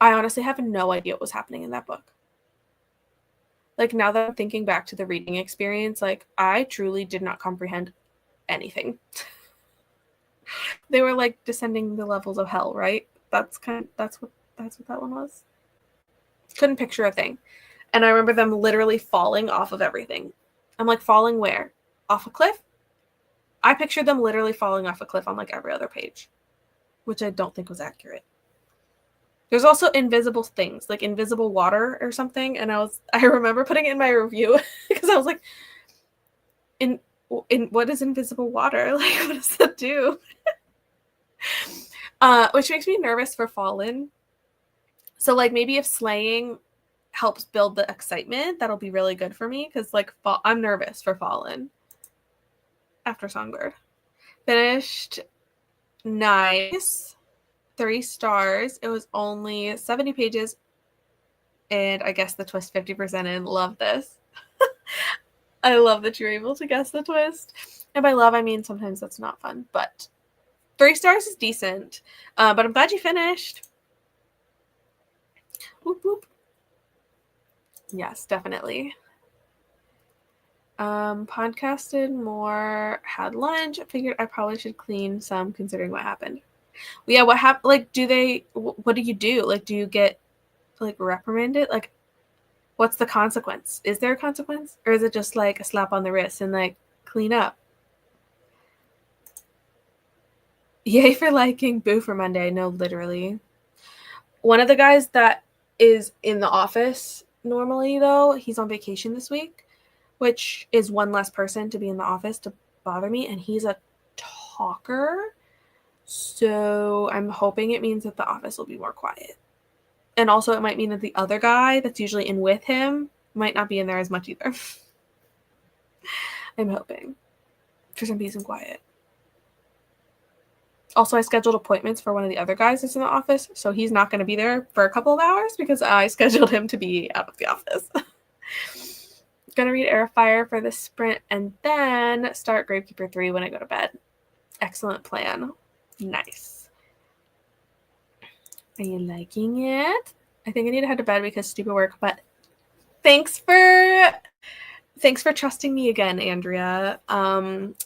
I honestly have no idea what was happening in that book. Like now that I'm thinking back to the reading experience, like I truly did not comprehend anything. They were like descending the levels of hell, right? That's what that one was. Couldn't picture a thing. And I remember them literally falling off of everything. I'm like, falling where? Off a cliff? I pictured them literally falling off a cliff on like every other page, which I don't think was accurate. There's also invisible things, like invisible water or something, and I remember putting it in my review because I was like, in what is invisible water? Like, what does that do? Which makes me nervous for Fallen. So like maybe if slaying helps build the excitement, that'll be really good for me because like I'm nervous for Fallen after Songbird. Finished. Nice. 3 stars. It was only 70 pages. And I guess the twist 50% in. Love this. I love that you're able to guess the twist. And by love, I mean sometimes that's not fun. But 3 stars is decent. But I'm glad you finished. Whoop, whoop. Yes, definitely. Podcasted more, had lunch. Figured I probably should clean some considering what happened. Well, yeah, what happened? Like, what do you do? Like, do you get like reprimanded? Like, what's the consequence? Is there a consequence? Or is it just like a slap on the wrist and like clean up? Yay for liking, boo for Monday. No, literally. One of the guys that is in the office normally, though, he's on vacation this week, which is one less person to be in the office to bother me. And he's a talker. So I'm hoping it means that the office will be more quiet. And also it might mean that the other guy that's usually in with him might not be in there as much either. I'm hoping for some peace and quiet. Also, I scheduled appointments for one of the other guys that's in the office, so he's not going to be there for a couple of hours because I scheduled him to be out of the office. Gonna read Airfire for the sprint and then start Gravekeeper 3 when I go to bed. Excellent plan. Nice. Are you liking it? I think I need to head to bed because stupid work, but thanks for trusting me again, Andrea.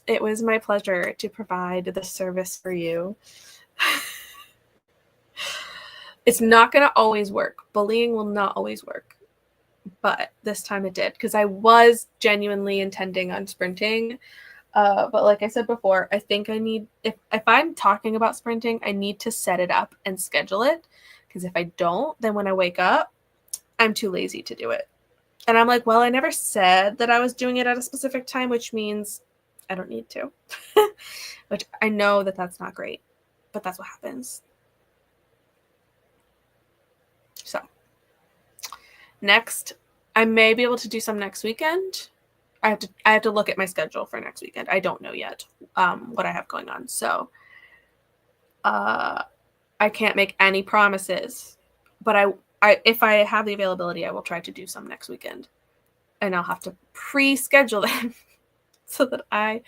It was my pleasure to provide the service for you. It's not going to always work. Bullying will not always work. But this time it did because I was genuinely intending on sprinting. But like I said before, I think I need, if I'm talking about sprinting, I need to set it up and schedule it. Because if I don't, then when I wake up, I'm too lazy to do it. And I'm like, well, I never said that I was doing it at a specific time, which means I don't need to. Which I know that that's not great, but that's what happens. So next, I may be able to do some next weekend. I have to look at my schedule for next weekend. I don't know yet what I have going on. So I can't make any promises, but I if I have the availability, I will try to do some next weekend. And I'll have to pre-schedule them so that I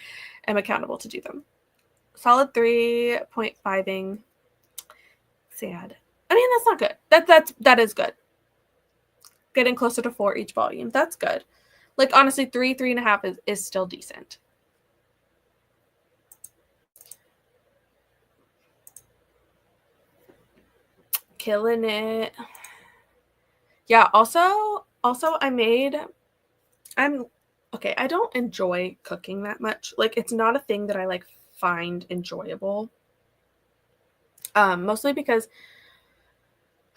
am accountable to do them. Solid 3.5ing. Sad. I mean, that's not good. That is good. Getting closer to 4 each volume. That's good. Like, honestly, 3.5 is still decent. Killing it. Yeah, also I don't enjoy cooking that much. Like, it's not a thing that I like find enjoyable. Mostly because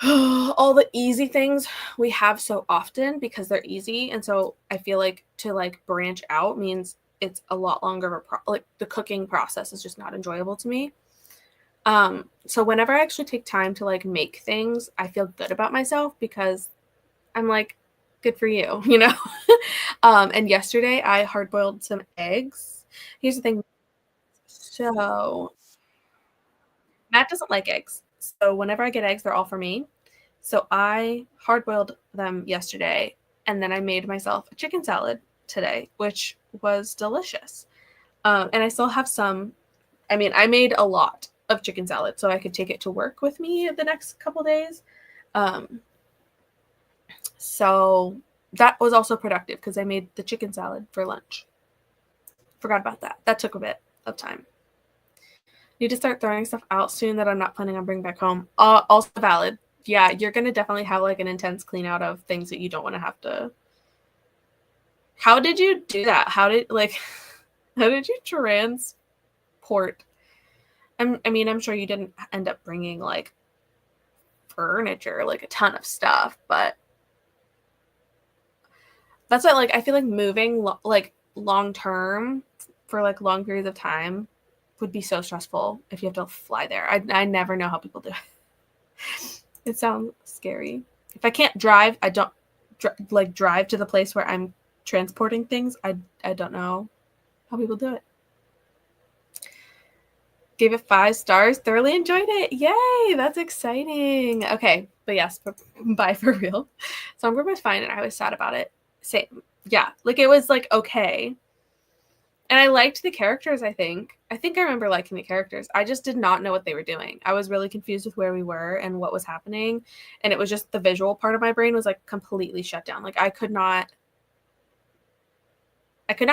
all the easy things we have so often because they're easy, and so I feel like to like branch out means it's a lot longer of like the cooking process is just not enjoyable to me. So whenever I actually take time to like make things, I feel good about myself because I'm like, good for you, you know? And yesterday I hard boiled some eggs. Here's the thing. So Matt doesn't like eggs. So whenever I get eggs, they're all for me. So I hard boiled them yesterday, and then I made myself a chicken salad today, which was delicious. And I still have some. I mean, I made a lot of chicken salad so I could take it to work with me the next couple days. So that was also productive because I made the chicken salad for lunch. Forgot about that. That took a bit of time. Need to start throwing stuff out soon that I'm not planning on bringing back home. Also valid. Yeah, you're going to definitely have like an intense clean out of things that you don't want to have to. How did you do that? How did you transport? I mean, I'm sure you didn't end up bringing like furniture, like a ton of stuff, but that's what, like, I feel like moving like long term for like long periods of time would be so stressful if you have to fly there. I never know how people do it. It sounds scary. If I can't drive, I don't drive to the place where I'm transporting things. I don't know how people do it. Gave it 5 stars. Thoroughly enjoyed it. Yay! That's exciting. Okay, but yes, bye for real. Songbird was fine, and I was sad about it. Same. Yeah, like it was like okay. And I liked the characters, I think. I remember liking the characters. I just did not know what they were doing. I was really confused with where we were and what was happening. And it was just the visual part of my brain was like completely shut down. Like I could not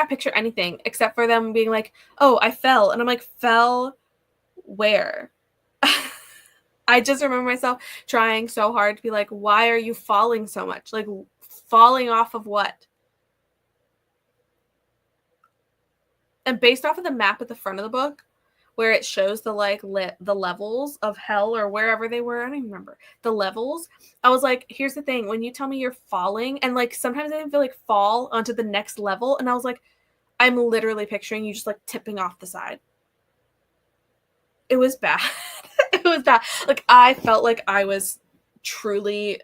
picture anything except for them being like, oh, I fell. And I'm like, fell where? I just remember myself trying so hard to be like, why are you falling so much? Like falling off of what? And based off of the map at the front of the book, where it shows the like the levels of hell or wherever they were, I don't even remember the levels. I was like, here's the thing: when you tell me you're falling, and like sometimes I feel like fall onto the next level, and I was like, I'm literally picturing you just like tipping off the side. It was bad. It was bad. Like I felt like I was truly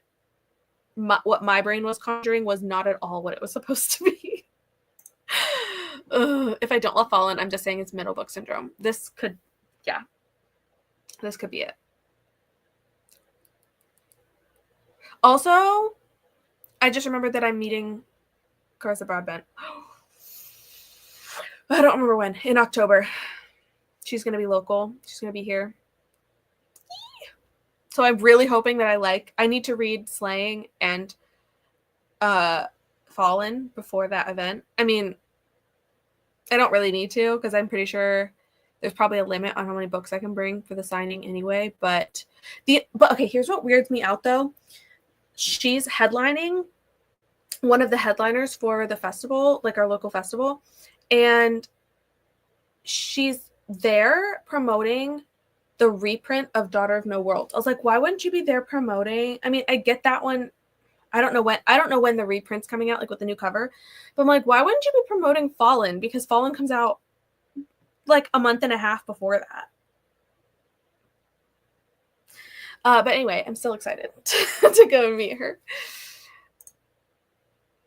what my brain was conjuring was not at all what it was supposed to be. If I don't love Fallen, I'm just saying it's middle book syndrome. This could be it. Also, I just remembered that I'm meeting Carissa Broadbent. I don't remember when. In October. She's going to be local. She's going to be here. So I'm really hoping that I need to read Slaying and Fallen before that event. I mean, I don't really need to because I'm pretty sure there's probably a limit on how many books I can bring for the signing anyway. But okay, here's what weirds me out though. She's headlining, one of the headliners for the festival, like our local festival, and she's there promoting the reprint of Daughter of No World. I was like, why wouldn't you be there promoting? I mean, I get that one. I don't know when the reprint's coming out, like with the new cover. But I'm like, why wouldn't you be promoting Fallen? Because Fallen comes out like a month and a half before that. But anyway, I'm still excited to go and meet her.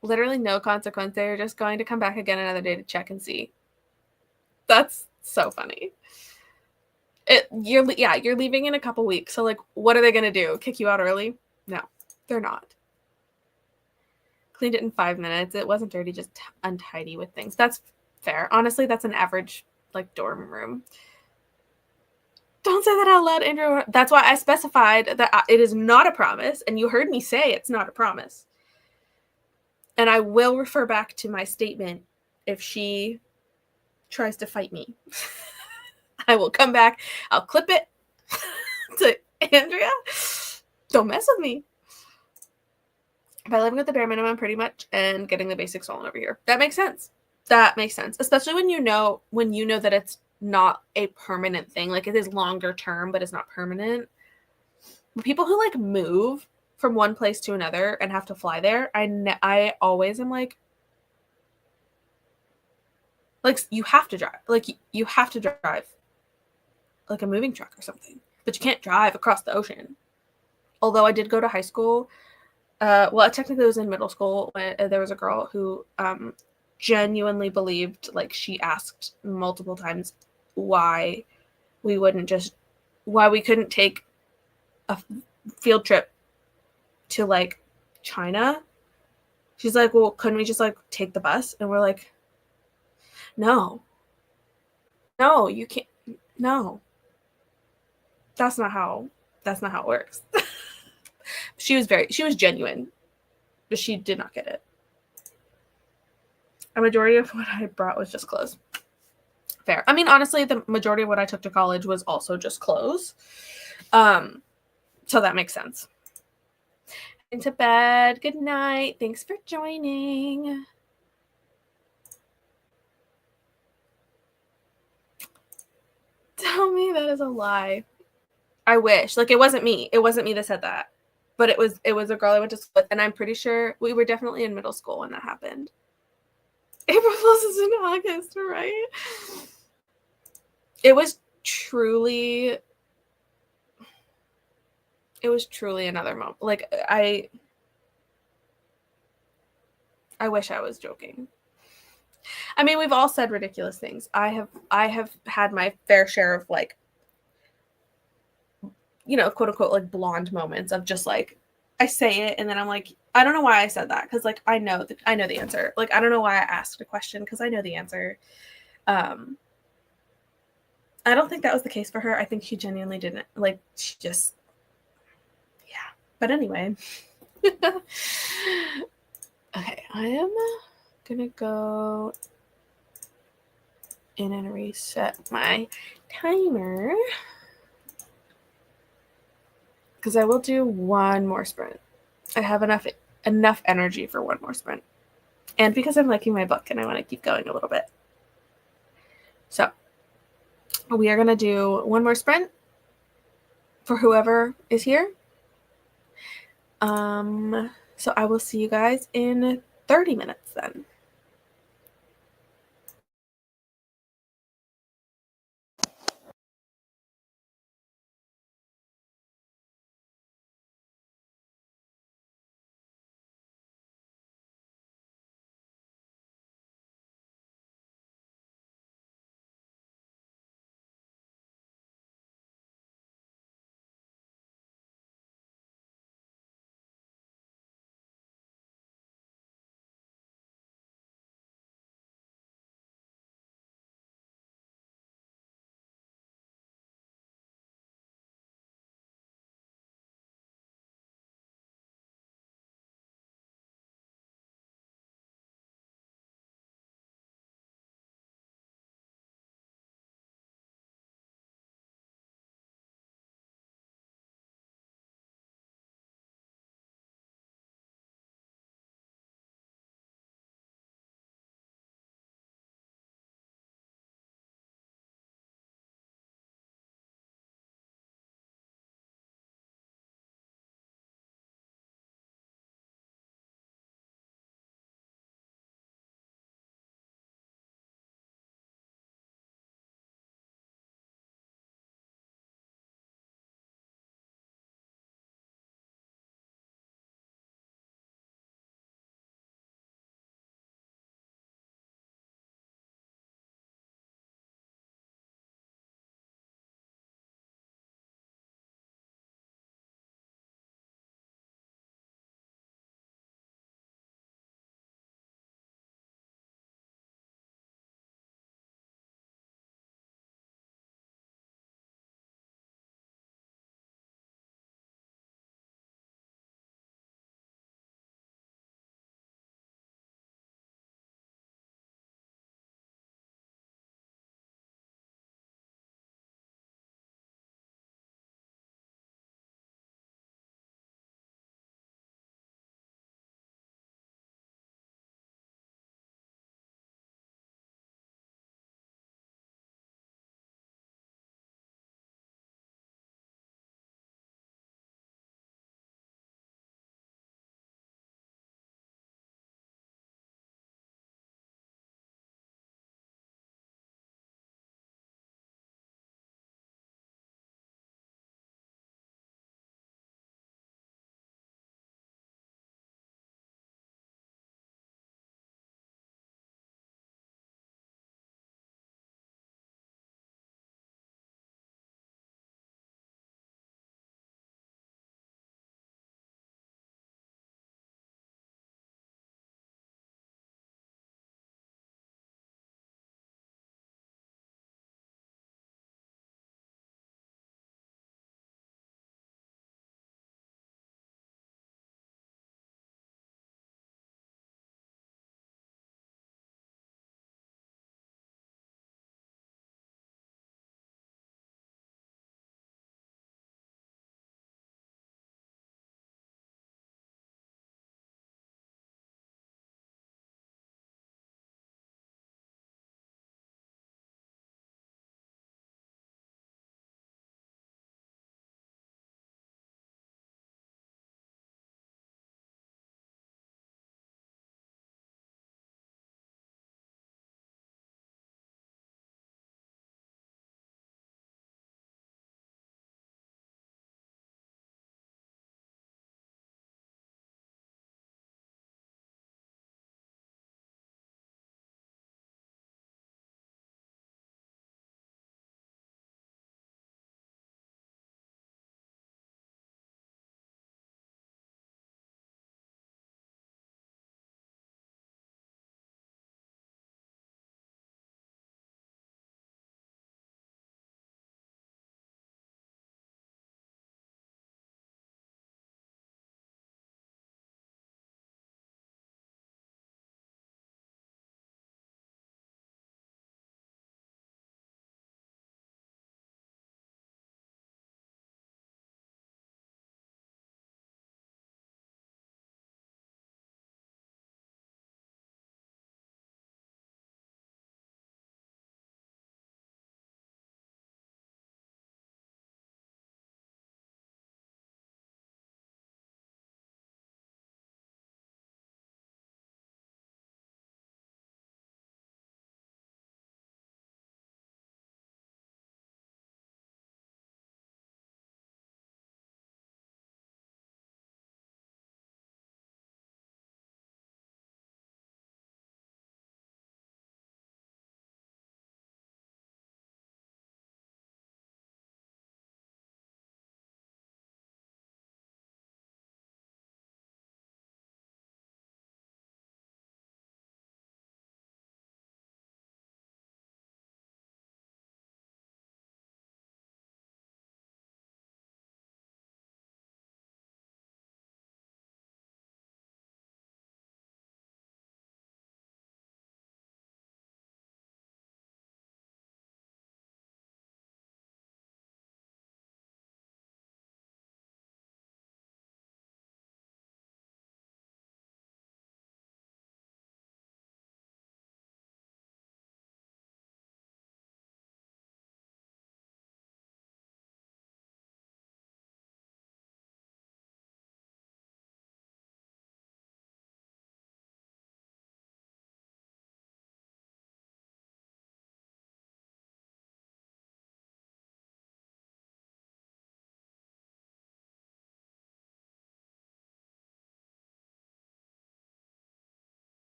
Literally no consequence. They're just going to come back again another day to check and see. That's so funny. You're leaving in a couple weeks. So like, what are they going to do? Kick you out early? No, they're not. Cleaned it in 5 minutes. It wasn't dirty, just untidy with things. That's fair. Honestly, that's an average like dorm room. Don't say that out loud, Andrew. That's why I specified that it is not a promise, and you heard me say it's not a promise. And I will refer back to my statement if she tries to fight me. I will come back. I'll clip it to Andrea. Don't mess with me. By living with the bare minimum pretty much and getting the basics all over here. That makes sense. Especially when you know that it's not a permanent thing. Like it is longer term, but it's not permanent. People who like move from one place to another and have to fly there, I always am like you have to drive. Like you have to drive like a moving truck or something. But you can't drive across the ocean. Although I did go to high school well, technically it was in middle school when there was a girl who genuinely believed, like, she asked multiple times why we couldn't take a field trip to, like, China. She's like, well, couldn't we just, like, take the bus? And we're like, no, you can't. No, that's not how it works. She was genuine, but she did not get it. A majority of what I brought was just clothes. Fair. I mean, honestly, the majority of what I took to college was also just clothes. So that makes sense. Into bed. Good night. Thanks for joining. Tell me that is a lie. I wish. Like, it wasn't me. It wasn't me that said that. But it was a girl I went to school with, and I'm pretty sure we were definitely in middle school when that happened. April Fool's is in August, right? It was truly another moment. Like, I wish I was joking. I mean, we've all said ridiculous things. I have had my fair share of, like, you know, quote unquote, like, blonde moments of just, like, I say it and then I'm like, I don't know why I said that, because, like, I know the answer. Like, I don't know why I asked a question, because I know the answer. I don't think that was the case for her. I think she genuinely didn't. Like, she just, yeah. But anyway. Okay, I am gonna go in and reset my timer, because I will do one more sprint. I have enough energy for one more sprint, and because I'm liking my book and I want to keep going a little bit. So we are gonna do one more sprint for whoever is here. So I will see you guys in 30 minutes then.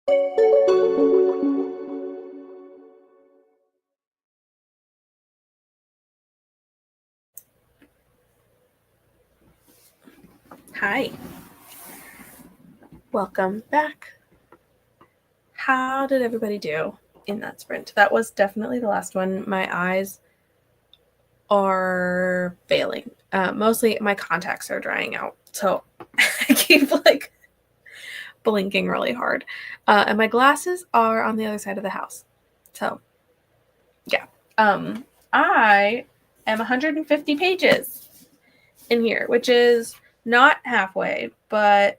Hi. Welcome back. How did everybody do in that sprint? That was definitely the last one. My eyes are failing. Mostly my contacts are drying out. So I keep like blinking really hard. And my glasses are on the other side of the house. So yeah. I am 150 pages in here, which is not halfway, but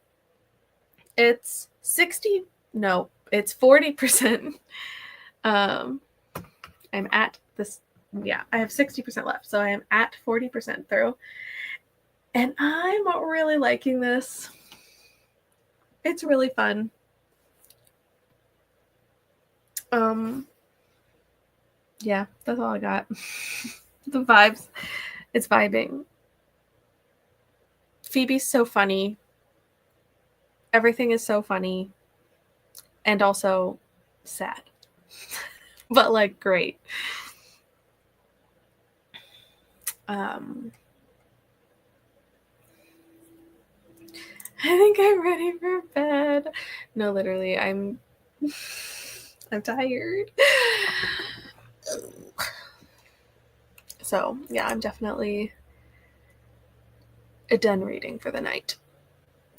it's 40%. I'm at this, yeah, I have 60% left. So I am at 40% through. And I'm really liking this. It's really fun. Yeah, that's all I got. The vibes. It's vibing. Phoebe's so funny. Everything is so funny. And also sad. But like great. I think I'm ready for bed. No, literally, I'm tired. So yeah, I'm definitely done reading for the night.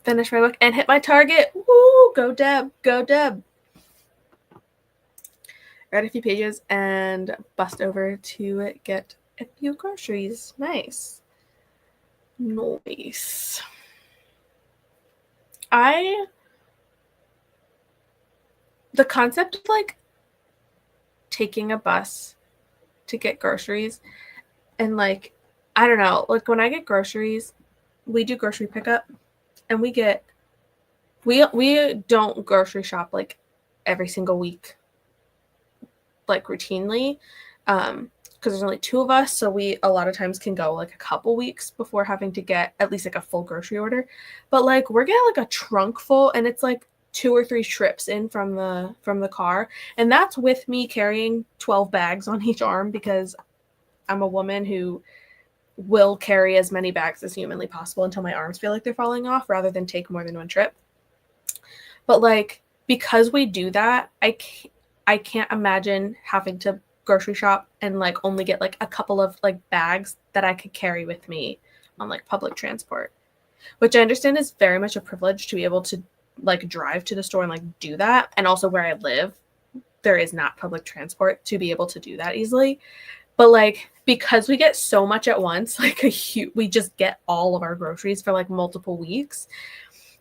Finish my book and hit my target. Woo! Go Deb! Go Deb! Read a few pages and bust over to get a few groceries. Nice. Nice. The concept of like taking a bus to get groceries and like, I don't know, like when I get groceries, we do grocery pickup and we don't grocery shop like every single week, like routinely. Because there's only 2 of us, so we a lot of times can go like a couple weeks before having to get at least like a full grocery order. But like we're getting like a trunk full, and it's like 2 or 3 trips in from the car, and that's with me carrying 12 bags on each arm because I'm a woman who will carry as many bags as humanly possible until my arms feel like they're falling off, rather than take more than one trip. But like because we do that, I can't imagine having to grocery shop and like only get like a couple of like bags that I could carry with me on like public transport, which I understand is very much a privilege to be able to like drive to the store and like do that. And also where I live, there is not public transport to be able to do that easily. But like because we get so much at once, like we just get all of our groceries for like multiple weeks.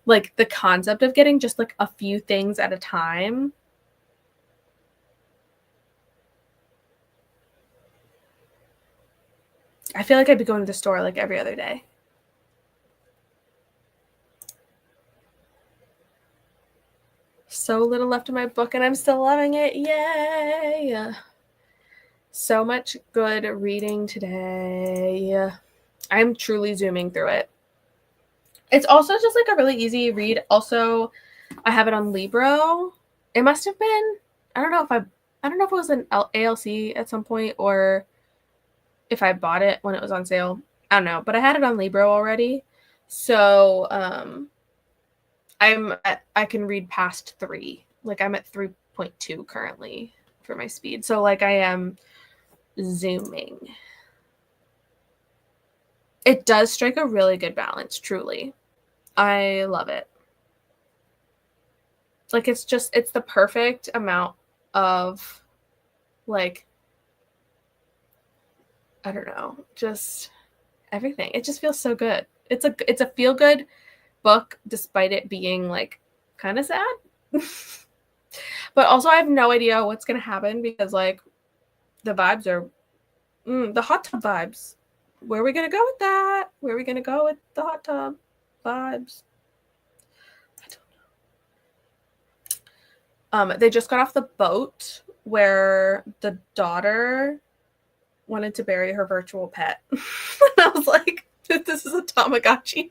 Like the concept of getting just like a few things at a time. I feel like I'd be going to the store like every other day. So little left in my book and I'm still loving it. Yay! So much good reading today. I'm truly zooming through it. It's also just like a really easy read. Also, I have it on Libro. It must have been, I don't know if it was an ALC at some point or if I bought it when it was on sale. I don't know, but I had it on Libro already. So, I can read past 3. Like I'm at 3.2 currently for my speed. So like I am zooming. It does strike a really good balance, truly. I love it. Like it's the perfect amount of like, I don't know, just everything. It just feels so good. It's a feel good book despite it being like kind of sad. But also I have no idea what's going to happen because like the vibes are the hot tub vibes. Where are we going to go with that? Where are we going to go with the hot tub vibes? I don't know. They just got off the boat where the daughter wanted to bury her virtual pet. And I was like, this is a Tamagotchi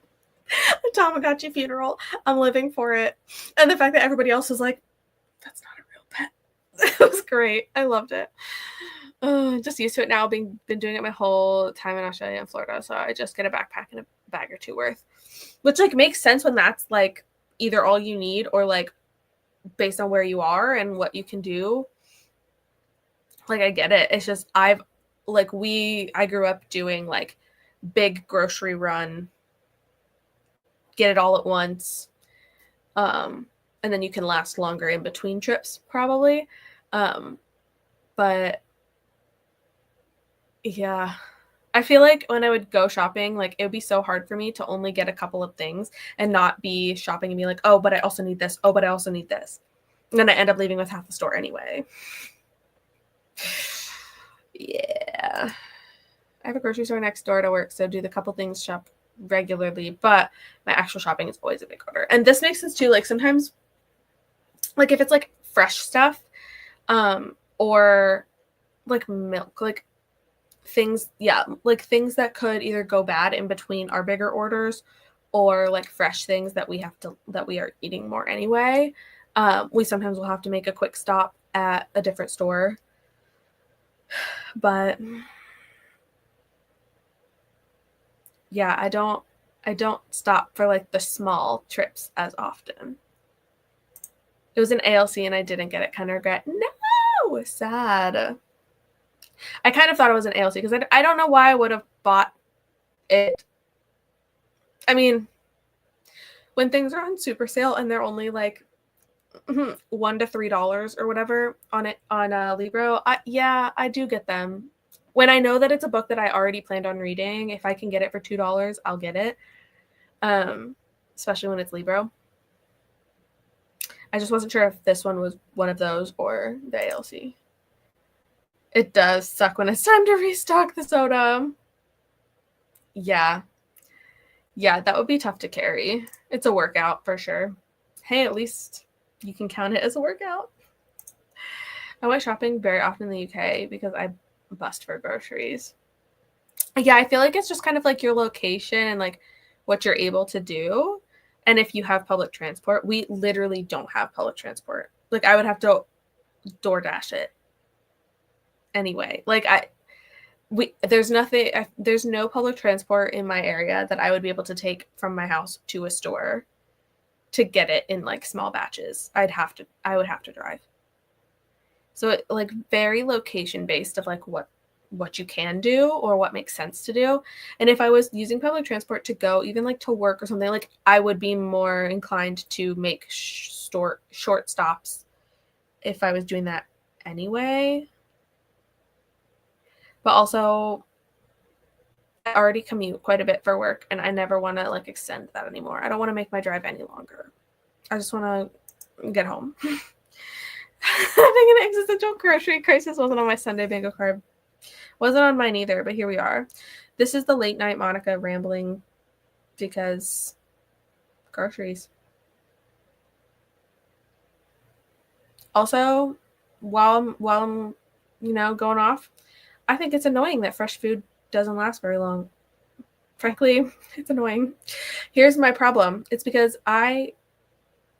funeral. I'm living for it. And the fact that everybody else is like, That's not a real pet. It was great. I loved it. Just used to it now. Been doing it my whole time in Australia and Florida, so I just get a backpack and a bag or two worth, which like makes sense when that's like either all you need or like based on where you are and what you can do. Like I get it. It's just I grew up doing like big grocery run, get it all at once, and then you can last longer in between trips probably. But yeah, I feel like when I would go shopping, like it would be so hard for me to only get a couple of things and not be shopping and be like, oh, but I also need this. Oh, but I also need this. And then I end up leaving with half the store anyway. Yeah. I have a grocery store next door to work, so do the couple things shop regularly, but my actual shopping is always a big order. And this makes sense too. Like sometimes, like if it's like fresh stuff, or like milk, like things, like things that could either go bad in between our bigger orders or like fresh things that we are eating more anyway. We sometimes will have to make a quick stop at a different store. But yeah, I don't stop for like the small trips as often. It was an ALC and I didn't get it. Kind of regret. No, sad. I kind of thought it was an ALC because I don't know why I would have bought it. I mean, when things are on super sale and they're only like $1 to $3 or whatever on Libro, I do get them. When I know that it's a book that I already planned on reading, if I can get it for $2, I'll get it. Especially when it's Libro. I just wasn't sure if this one was one of those or the ALC. It does suck when it's time to restock the soda. Yeah, that would be tough to carry. It's a workout for sure. Hey, at least you can count it as a workout. I went shopping very often in the UK because I bust for groceries. Yeah, I feel like it's just kind of like your location and like what you're able to do. And if you have public transport, we literally don't have public transport. Like I would have to DoorDash it anyway. Like there's no public transport in my area that I would be able to take from my house to a store to get it in like small batches. I would have to drive. So it like very location based of like what you can do or what makes sense to do. And if I was using public transport to go even like to work or something, like I would be more inclined to make short stops if I was doing that anyway. But also I already commute quite a bit for work and I never want to like extend that anymore. I don't want to make my drive any longer. I just want to get home. Having an existential grocery crisis wasn't on my Sunday bingo card. Wasn't on mine either, but here we are. This is the late night Monica rambling because groceries. Also, while I'm going off, I think it's annoying that fresh food doesn't last very long. Frankly, it's annoying. Here's my problem. It's because I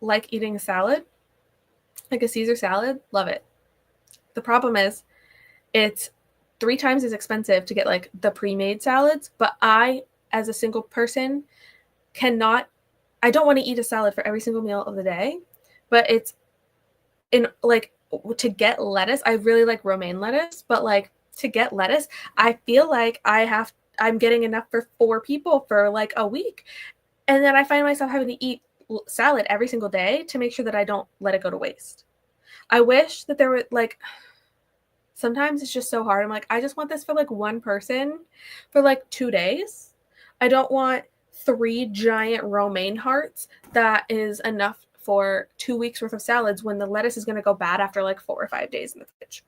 like eating a salad, like a Caesar salad. Love it. The problem is it's 3 times as expensive to get like the pre-made salads, but I, as a single person, I don't want to eat a salad for every single meal of the day, but it's in like to get lettuce. I really like romaine lettuce, but like to get lettuce, I feel like I'm getting enough for 4 people for like a week. And then I find myself having to eat salad every single day to make sure that I don't let it go to waste. I wish that there were like, sometimes it's just so hard. I'm like, I just want this for like one person for like 2 days. I don't want 3 giant romaine hearts that is enough for 2 weeks worth of salads when the lettuce is going to go bad after like 4 or 5 days in the fridge.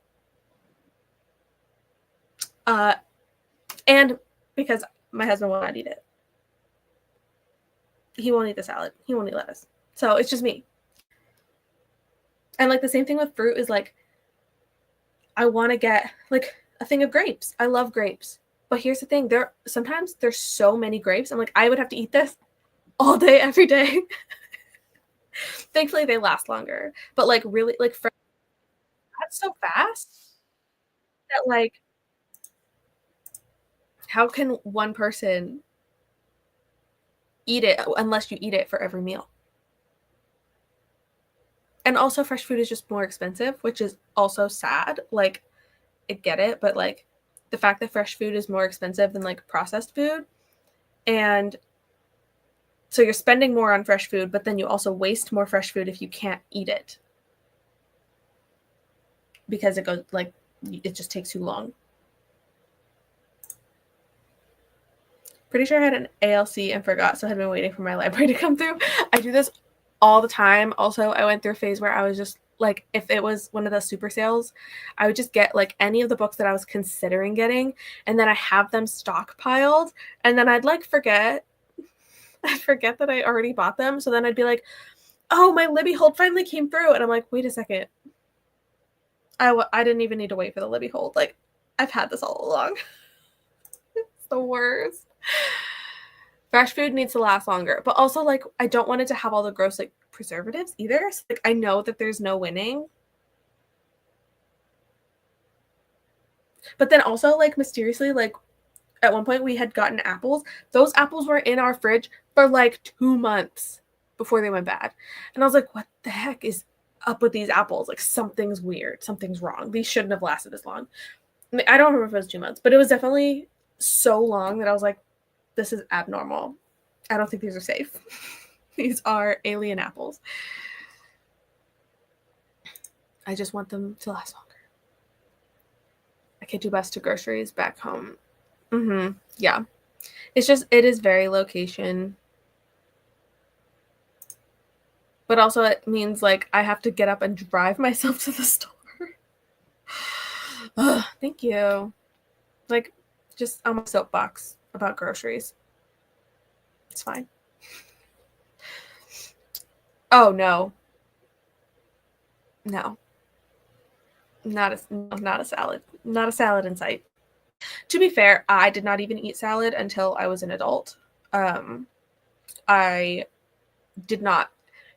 And because my husband will not eat it. He won't eat the salad. He won't eat lettuce. So it's just me. And like the same thing with fruit is like, I want to get like a thing of grapes. I love grapes. But here's the thing. Sometimes there's so many grapes. I'm like, I would have to eat this all day, every day. Thankfully, they last longer. But like really, like that's so fast that like how can one person eat it unless you eat it for every meal? And also, fresh food is just more expensive, which is also sad. Like, I get it, but like the fact that fresh food is more expensive than like processed food, and so you're spending more on fresh food, but then you also waste more fresh food if you can't eat it because it just takes too long. Pretty sure I had an ALC and forgot, so I had been waiting for my library to come through. I do this all the time. Also, I went through a phase where I was just like, if it was one of the super sales, I would just get like any of the books that I was considering getting, and then I have them stockpiled, and then I'd like forget that I already bought them. So then I'd be like, oh, my Libby hold finally came through, and I'm like, wait a second, I didn't even need to wait for the Libby hold. Like, I've had this all along. It's the worst. Fresh food needs to last longer, but also like I don't want it to have all the gross like preservatives either. So, like I know that there's no winning. But then also like mysteriously like at one point we had gotten apples. Those apples were in our fridge for like 2 months before they went bad. And I was like, what the heck is up with these apples? Like something's weird. Something's wrong. These shouldn't have lasted this long. I mean, I don't remember if it was 2 months, but it was definitely so long that I was like, this is abnormal. I don't think these are safe. These are alien apples. I just want them to last longer. I can't do best to groceries back home. Yeah. It's just, it is very location. But also it means like I have to get up and drive myself to the store. Ugh, thank you. Like, just on my soapbox about groceries. It's fine. Oh, no. No. Not a salad. Not a salad in sight. To be fair, I did not even eat salad until I was an adult. I did not.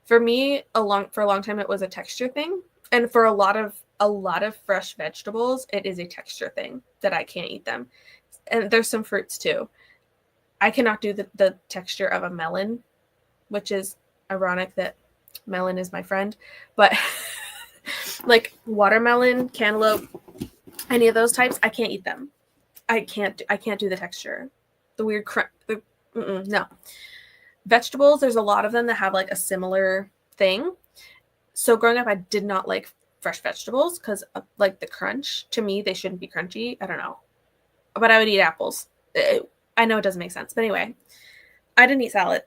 For me, for a long time, it was a texture thing, and for a lot of fresh vegetables, it is a texture thing that I can't eat them. And there's some fruits too. I cannot do the texture of a melon, which is ironic that melon is my friend, but like watermelon, cantaloupe, any of those types, I can't eat them. I can't do the texture. The weird no. Vegetables, there's a lot of them that have like a similar thing. So growing up, I did not like fresh vegetables because like the crunch. To me, they shouldn't be crunchy. I don't know. But I would eat apples. I know it doesn't make sense. But anyway, I didn't eat salad.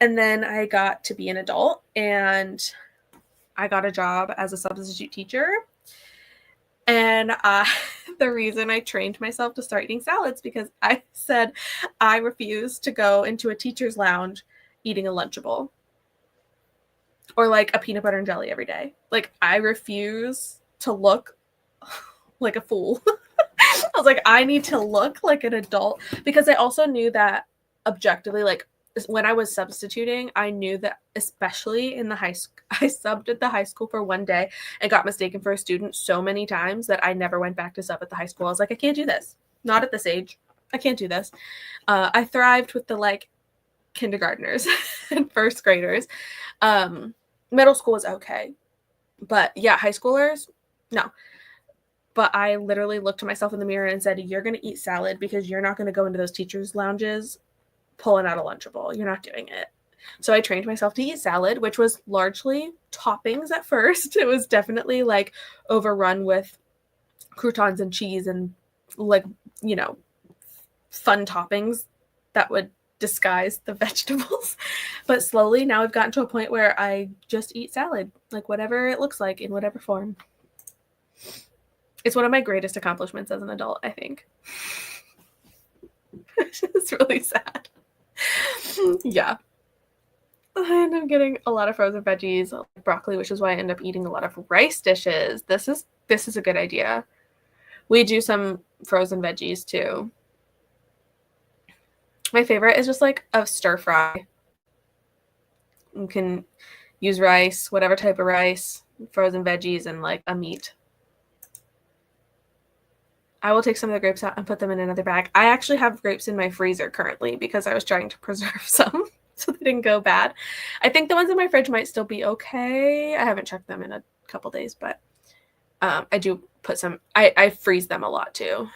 And then I got to be an adult and I got a job as a substitute teacher. And the reason I trained myself to start eating salads because I said I refuse to go into a teacher's lounge eating a Lunchable or like a peanut butter and jelly every day. Like I refuse to look like a fool. I was like, I need to look like an adult because I also knew that objectively, like when I was substituting, I knew that especially in the high school, I subbed at the high school for one day and got mistaken for a student so many times that I never went back to sub at the high school. I was like, I can't do this. Not at this age. I can't do this. I thrived with the like kindergartners and first graders. Middle school was okay. But yeah, high schoolers, no. But I literally looked at myself in the mirror and said, you're going to eat salad because you're not going to go into those teachers' lounges pulling out a Lunchable. You're not doing it. So I trained myself to eat salad, which was largely toppings at first. It was definitely like overrun with croutons and cheese and like, you know, fun toppings that would disguise the vegetables. But slowly now I've gotten to a point where I just eat salad, like whatever it looks like in whatever form. It's one of my greatest accomplishments as an adult, I think. It's really sad. Yeah. I end up getting a lot of frozen veggies, like broccoli, which is why I end up eating a lot of rice dishes. This is a good idea. We do some frozen veggies too. My favorite is just like a stir fry. You can use rice, whatever type of rice, frozen veggies, and like a meat. I will take some of the grapes out and put them in another bag. I actually have grapes in my freezer currently because I was trying to preserve some so they didn't go bad. I think the ones in my fridge might still be okay. I haven't checked them in a couple days, but I do put some, I freeze them a lot too.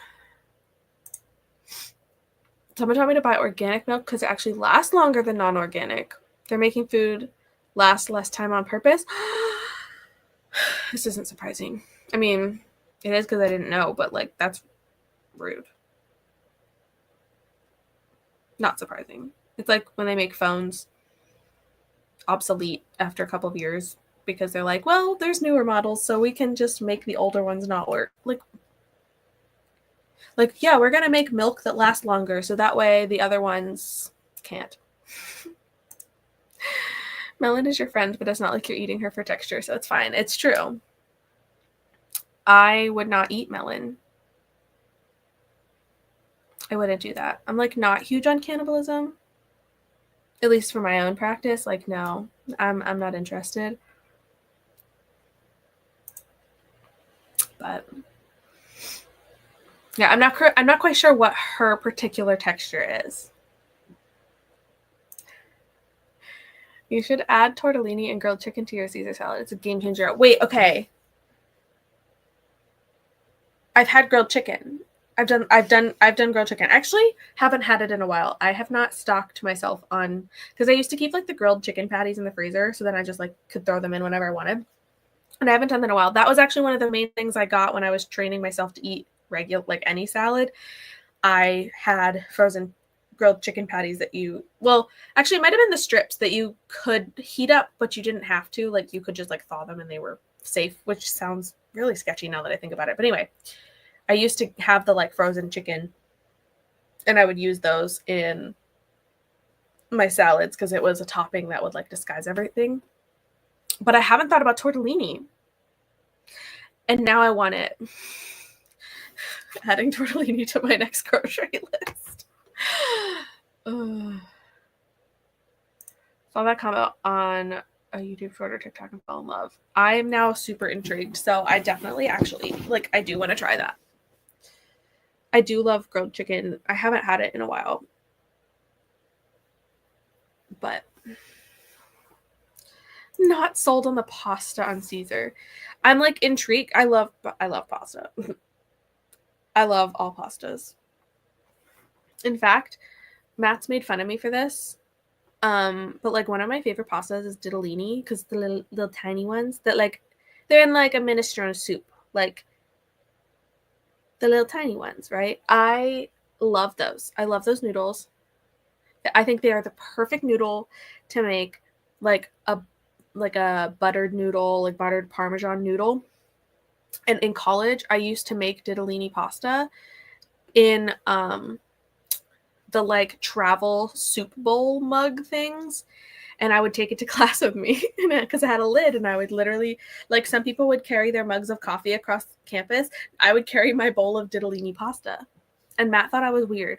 Someone told me to buy organic milk because it actually lasts longer than non-organic. They're making food last less time on purpose. This isn't surprising. I mean, it is because I didn't know, but like that's rude. Not surprising. It's like when they make phones obsolete after a couple of years because they're like, well, there's newer models, so we can just make the older ones not work. Like yeah, we're gonna make milk that lasts longer, so that way the other ones can't. Melon is your friend, but it's not like you're eating her for texture, so it's fine. It's true. I would not eat melon. I wouldn't do that. I'm like not huge on cannibalism. At least for my own practice. Like, no, I'm not interested. But yeah, I'm not quite sure what her particular texture is. You should add tortellini and grilled chicken to your Caesar salad. It's a game changer. Wait, okay. I've had grilled chicken. I've done grilled chicken. Actually, haven't had it in a while. I have not stocked myself on because I used to keep like the grilled chicken patties in the freezer so then I just like could throw them in whenever I wanted. And I haven't done that in a while. That was actually one of the main things I got when I was training myself to eat regular like any salad. I had frozen grilled chicken patties that actually it might have been the strips that you could heat up, but you didn't have to. Like you could just like thaw them and they were safe, which sounds really sketchy now that I think about it. But anyway, I used to have the like frozen chicken and I would use those in my salads because it was a topping that would like disguise everything. But I haven't thought about tortellini. And now I want it. Adding tortellini to my next grocery list. Saw that comment on a YouTube short or TikTok and fell in love. I am now super intrigued. So I definitely actually, like, I do want to try that. I do love grilled chicken. I haven't had it in a while. But not sold on the pasta on Caesar. I'm like intrigued. I love pasta. I love all pastas. In fact, Matt's made fun of me for this. But like one of my favorite pastas is ditalini because the little tiny ones that like they're in like a minestrone soup, like the little tiny ones, right? I love those. I love those noodles. I think they are the perfect noodle to make like a buttered noodle, like buttered Parmesan noodle. And in college, I used to make ditalini pasta in the like travel soup bowl mug things. And I would take it to class with me because I had a lid and I would literally, like some people would carry their mugs of coffee across campus. I would carry my bowl of ditalini pasta. And Matt thought I was weird.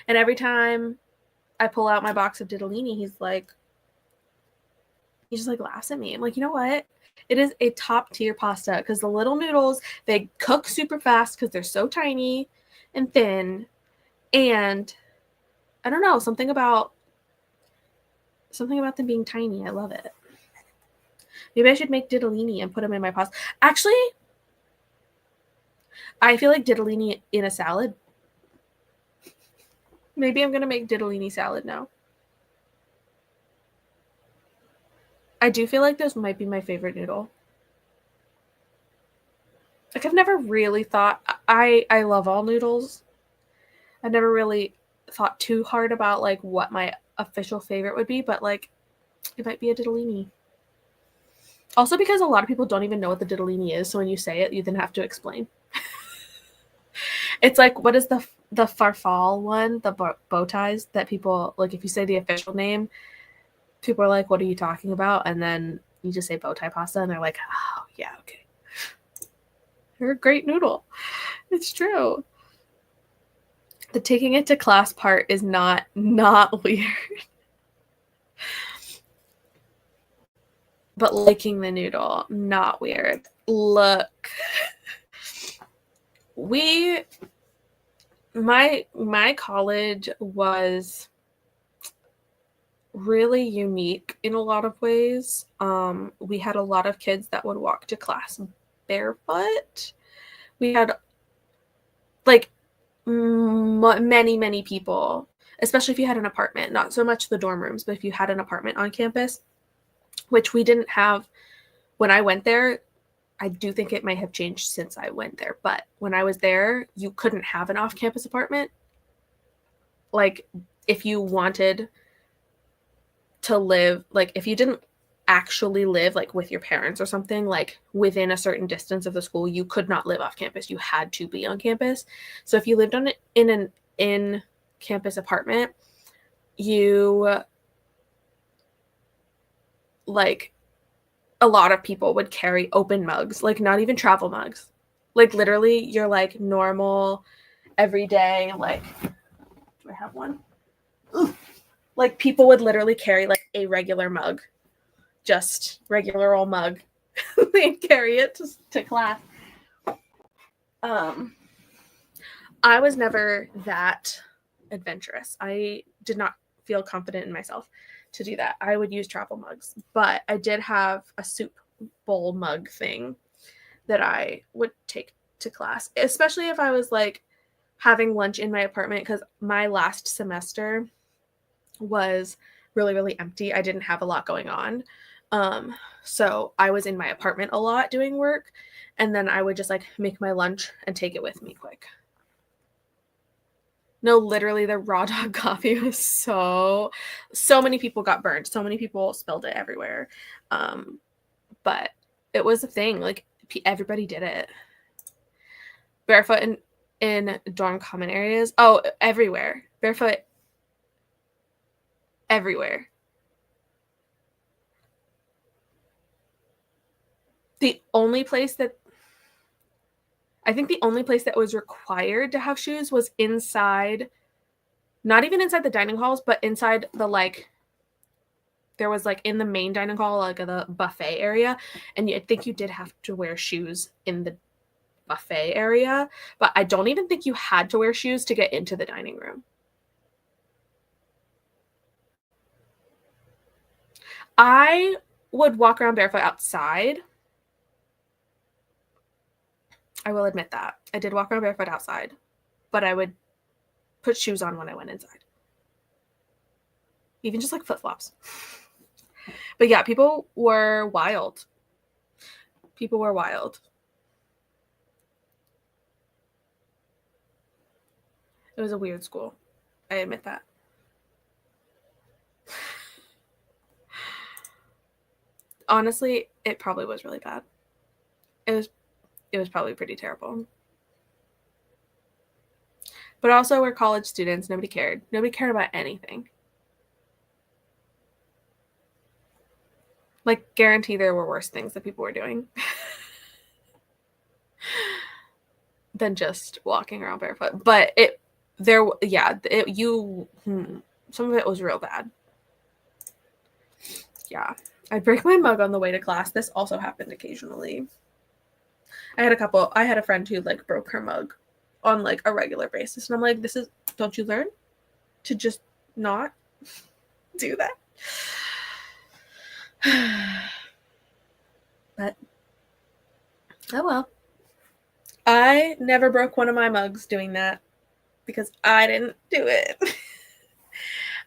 And every time I pull out my box of ditalini, he just like laughs at me. I'm like, you know what? It is a top tier pasta because the little noodles, they cook super fast because they're so tiny and thin. And I don't know, something about them being tiny. I love it. Maybe I should make ditalini and put them in my pasta. Actually, I feel like ditalini in a salad. Maybe I'm going to make ditalini salad now. I do feel like this might be my favorite noodle. Like I've never really thought I love all noodles. I've never really thought too hard about like what my official favorite would be, but like it might be a ditalini. Also because a lot of people don't even know what the ditalini is, so when you say it, you then have to explain. It's like, what is the farfal one, the bow ties that people like if you say the official name, people are like, what are you talking about? And then you just say bow tie pasta and they're like, oh yeah, okay. You're a great noodle. It's true. The taking it to class part is not weird. but liking the noodle, not weird. Look, my college was really unique in a lot of ways. We had a lot of kids that would walk to class barefoot. We had like many people, especially if you had an apartment, not so much the dorm rooms, but if you had an apartment on campus, which we didn't have when I went there. I do think it might have changed since I went there, but when I was there, you couldn't have an off-campus apartment. Like, if you wanted to live, like, if you didn't actually live like with your parents or something, like within a certain distance of the school, you could not live off campus. You had to be on campus. So if you lived in an in-campus apartment, you like a lot of people would carry open mugs, like not even travel mugs. Like literally your like normal everyday, like, do I have one? Ooh. Like people would literally carry like a regular mug, just regular old mug. They'd carry it to class. I was never that adventurous. I did not feel confident in myself to do that. I would use travel mugs, but I did have a soup bowl mug thing that I would take to class, especially if I was like having lunch in my apartment, because my last semester was really empty. I didn't have a lot going on. So I was in my apartment a lot doing work, and then I would just like make my lunch and take it with me quick. No, literally the raw dog coffee was so many people got burned. So many people spilled it everywhere. But it was a thing. Like everybody did it. Barefoot in dorm common areas. Oh, everywhere. Barefoot everywhere. The only place that was required to have shoes was inside, not even inside the dining halls, but inside the like, there was like in the main dining hall, like the buffet area. And I think you did have to wear shoes in the buffet area, but I don't even think you had to wear shoes to get into the dining room. I would walk around barefoot outside. I will admit that. I did walk around barefoot outside, but I would put shoes on when I went inside. Even just like flip-flops. But yeah, people were wild. People were wild. It was a weird school. I admit that. Honestly, it probably was really bad. It was probably pretty terrible. But also, we're college students. Nobody cared. Nobody cared about anything. Like, guarantee there were worse things that people were doing than just walking around barefoot. But some of it was real bad. Yeah. I'd break my mug on the way to class. This also happened occasionally. I had a friend who like broke her mug on like a regular basis. And I'm like, don't you learn to just not do that? But, oh well. I never broke one of my mugs doing that because I didn't do it.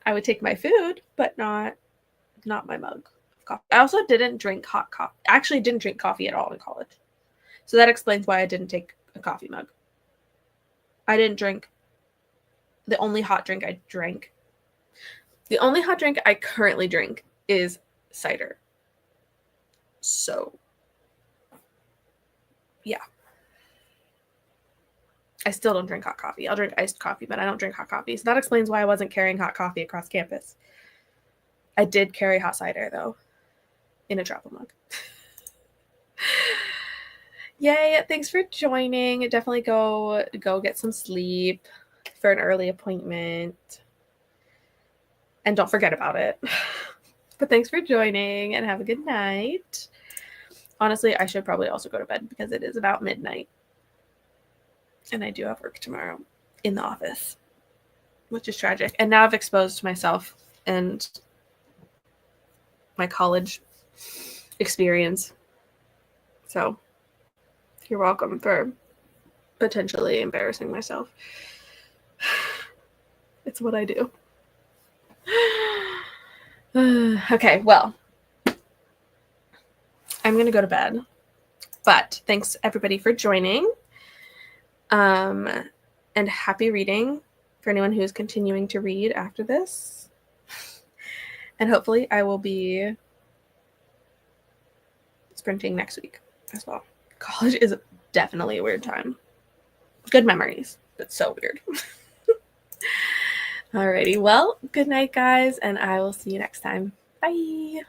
I would take my food, but not my mug of coffee. I also didn't drink hot coffee. I actually didn't drink coffee at all in college. So that explains why I didn't take a coffee mug. I didn't drink. The only hot drink I currently drink is cider. So, yeah. I still don't drink hot coffee. I'll drink iced coffee, but I don't drink hot coffee. So that explains why I wasn't carrying hot coffee across campus. I did carry hot cider, though, in a travel mug. Yay, thanks for joining. Definitely go get some sleep for an early appointment. And don't forget about it. But thanks for joining and have a good night. Honestly, I should probably also go to bed because it is about midnight. And I do have work tomorrow in the office, which is tragic. And now I've exposed myself and my college experience. So you're welcome for potentially embarrassing myself. It's what I do. Okay, well, I'm going to go to bed. But thanks everybody for joining. And happy reading for anyone who's continuing to read after this. And hopefully I will be sprinting next week as well. College is definitely a weird time. Good memories, but so weird. Alrighty, well, good night, guys, and I will see you next time. Bye.